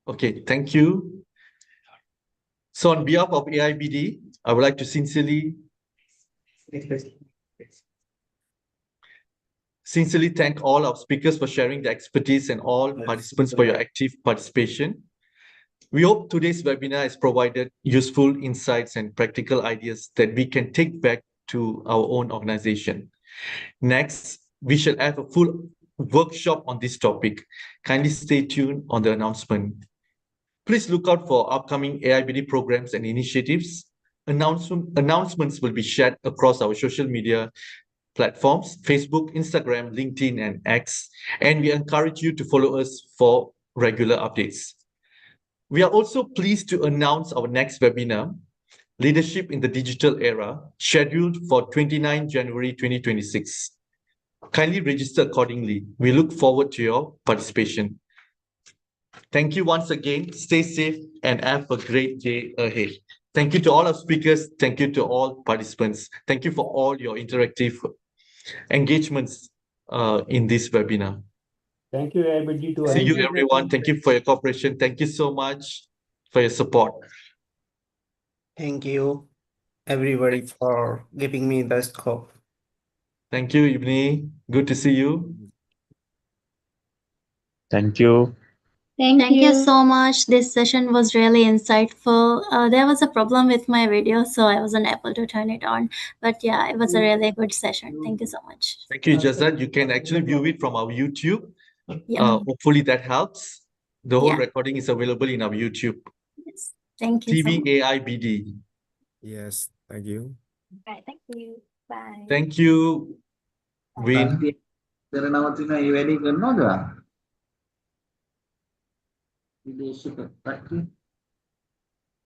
Okay, thank you. So on behalf of AIBD, I would like to sincerely thank all our speakers for sharing their expertise and all participants for your active participation. We hope today's webinar has provided useful insights and practical ideas that we can take back to our own organization. Next, we shall have a full workshop on this topic. Kindly stay tuned on the announcement. Please look out for upcoming AIBD programs and initiatives. Announcements will be shared across our social media platforms, Facebook, Instagram, LinkedIn, and X, and we encourage you to follow us for regular updates. We are also pleased to announce our next webinar, Leadership in the Digital Era, scheduled for 29 January 2026. Kindly register accordingly. We look forward to your participation. Thank you once again. Stay safe and have a great day ahead. Thank you to all our speakers. Thank you to all participants. Thank you for all your interactive engagements in this webinar. Thank you, AIBD, to See you, arrange. everyone. Thank you for your cooperation. Thank you so much for your support. Thank you, everybody, for giving me the scope. Thank you, Ibni. Good to see you. Thank you. Thank you so much. This session was really insightful. There was a problem with my video, so I wasn't able to turn it on. But yeah, it was a really good session. Thank you so much. Thank you, Jazad. You can actually view it from our YouTube. Yeah. Hopefully that helps. The whole Yeah. recording is available in our YouTube. Yes. Thank you so much. TV AIBD. Yes, thank you. Right, thank you. Bye. Thank you, Win. Leadership,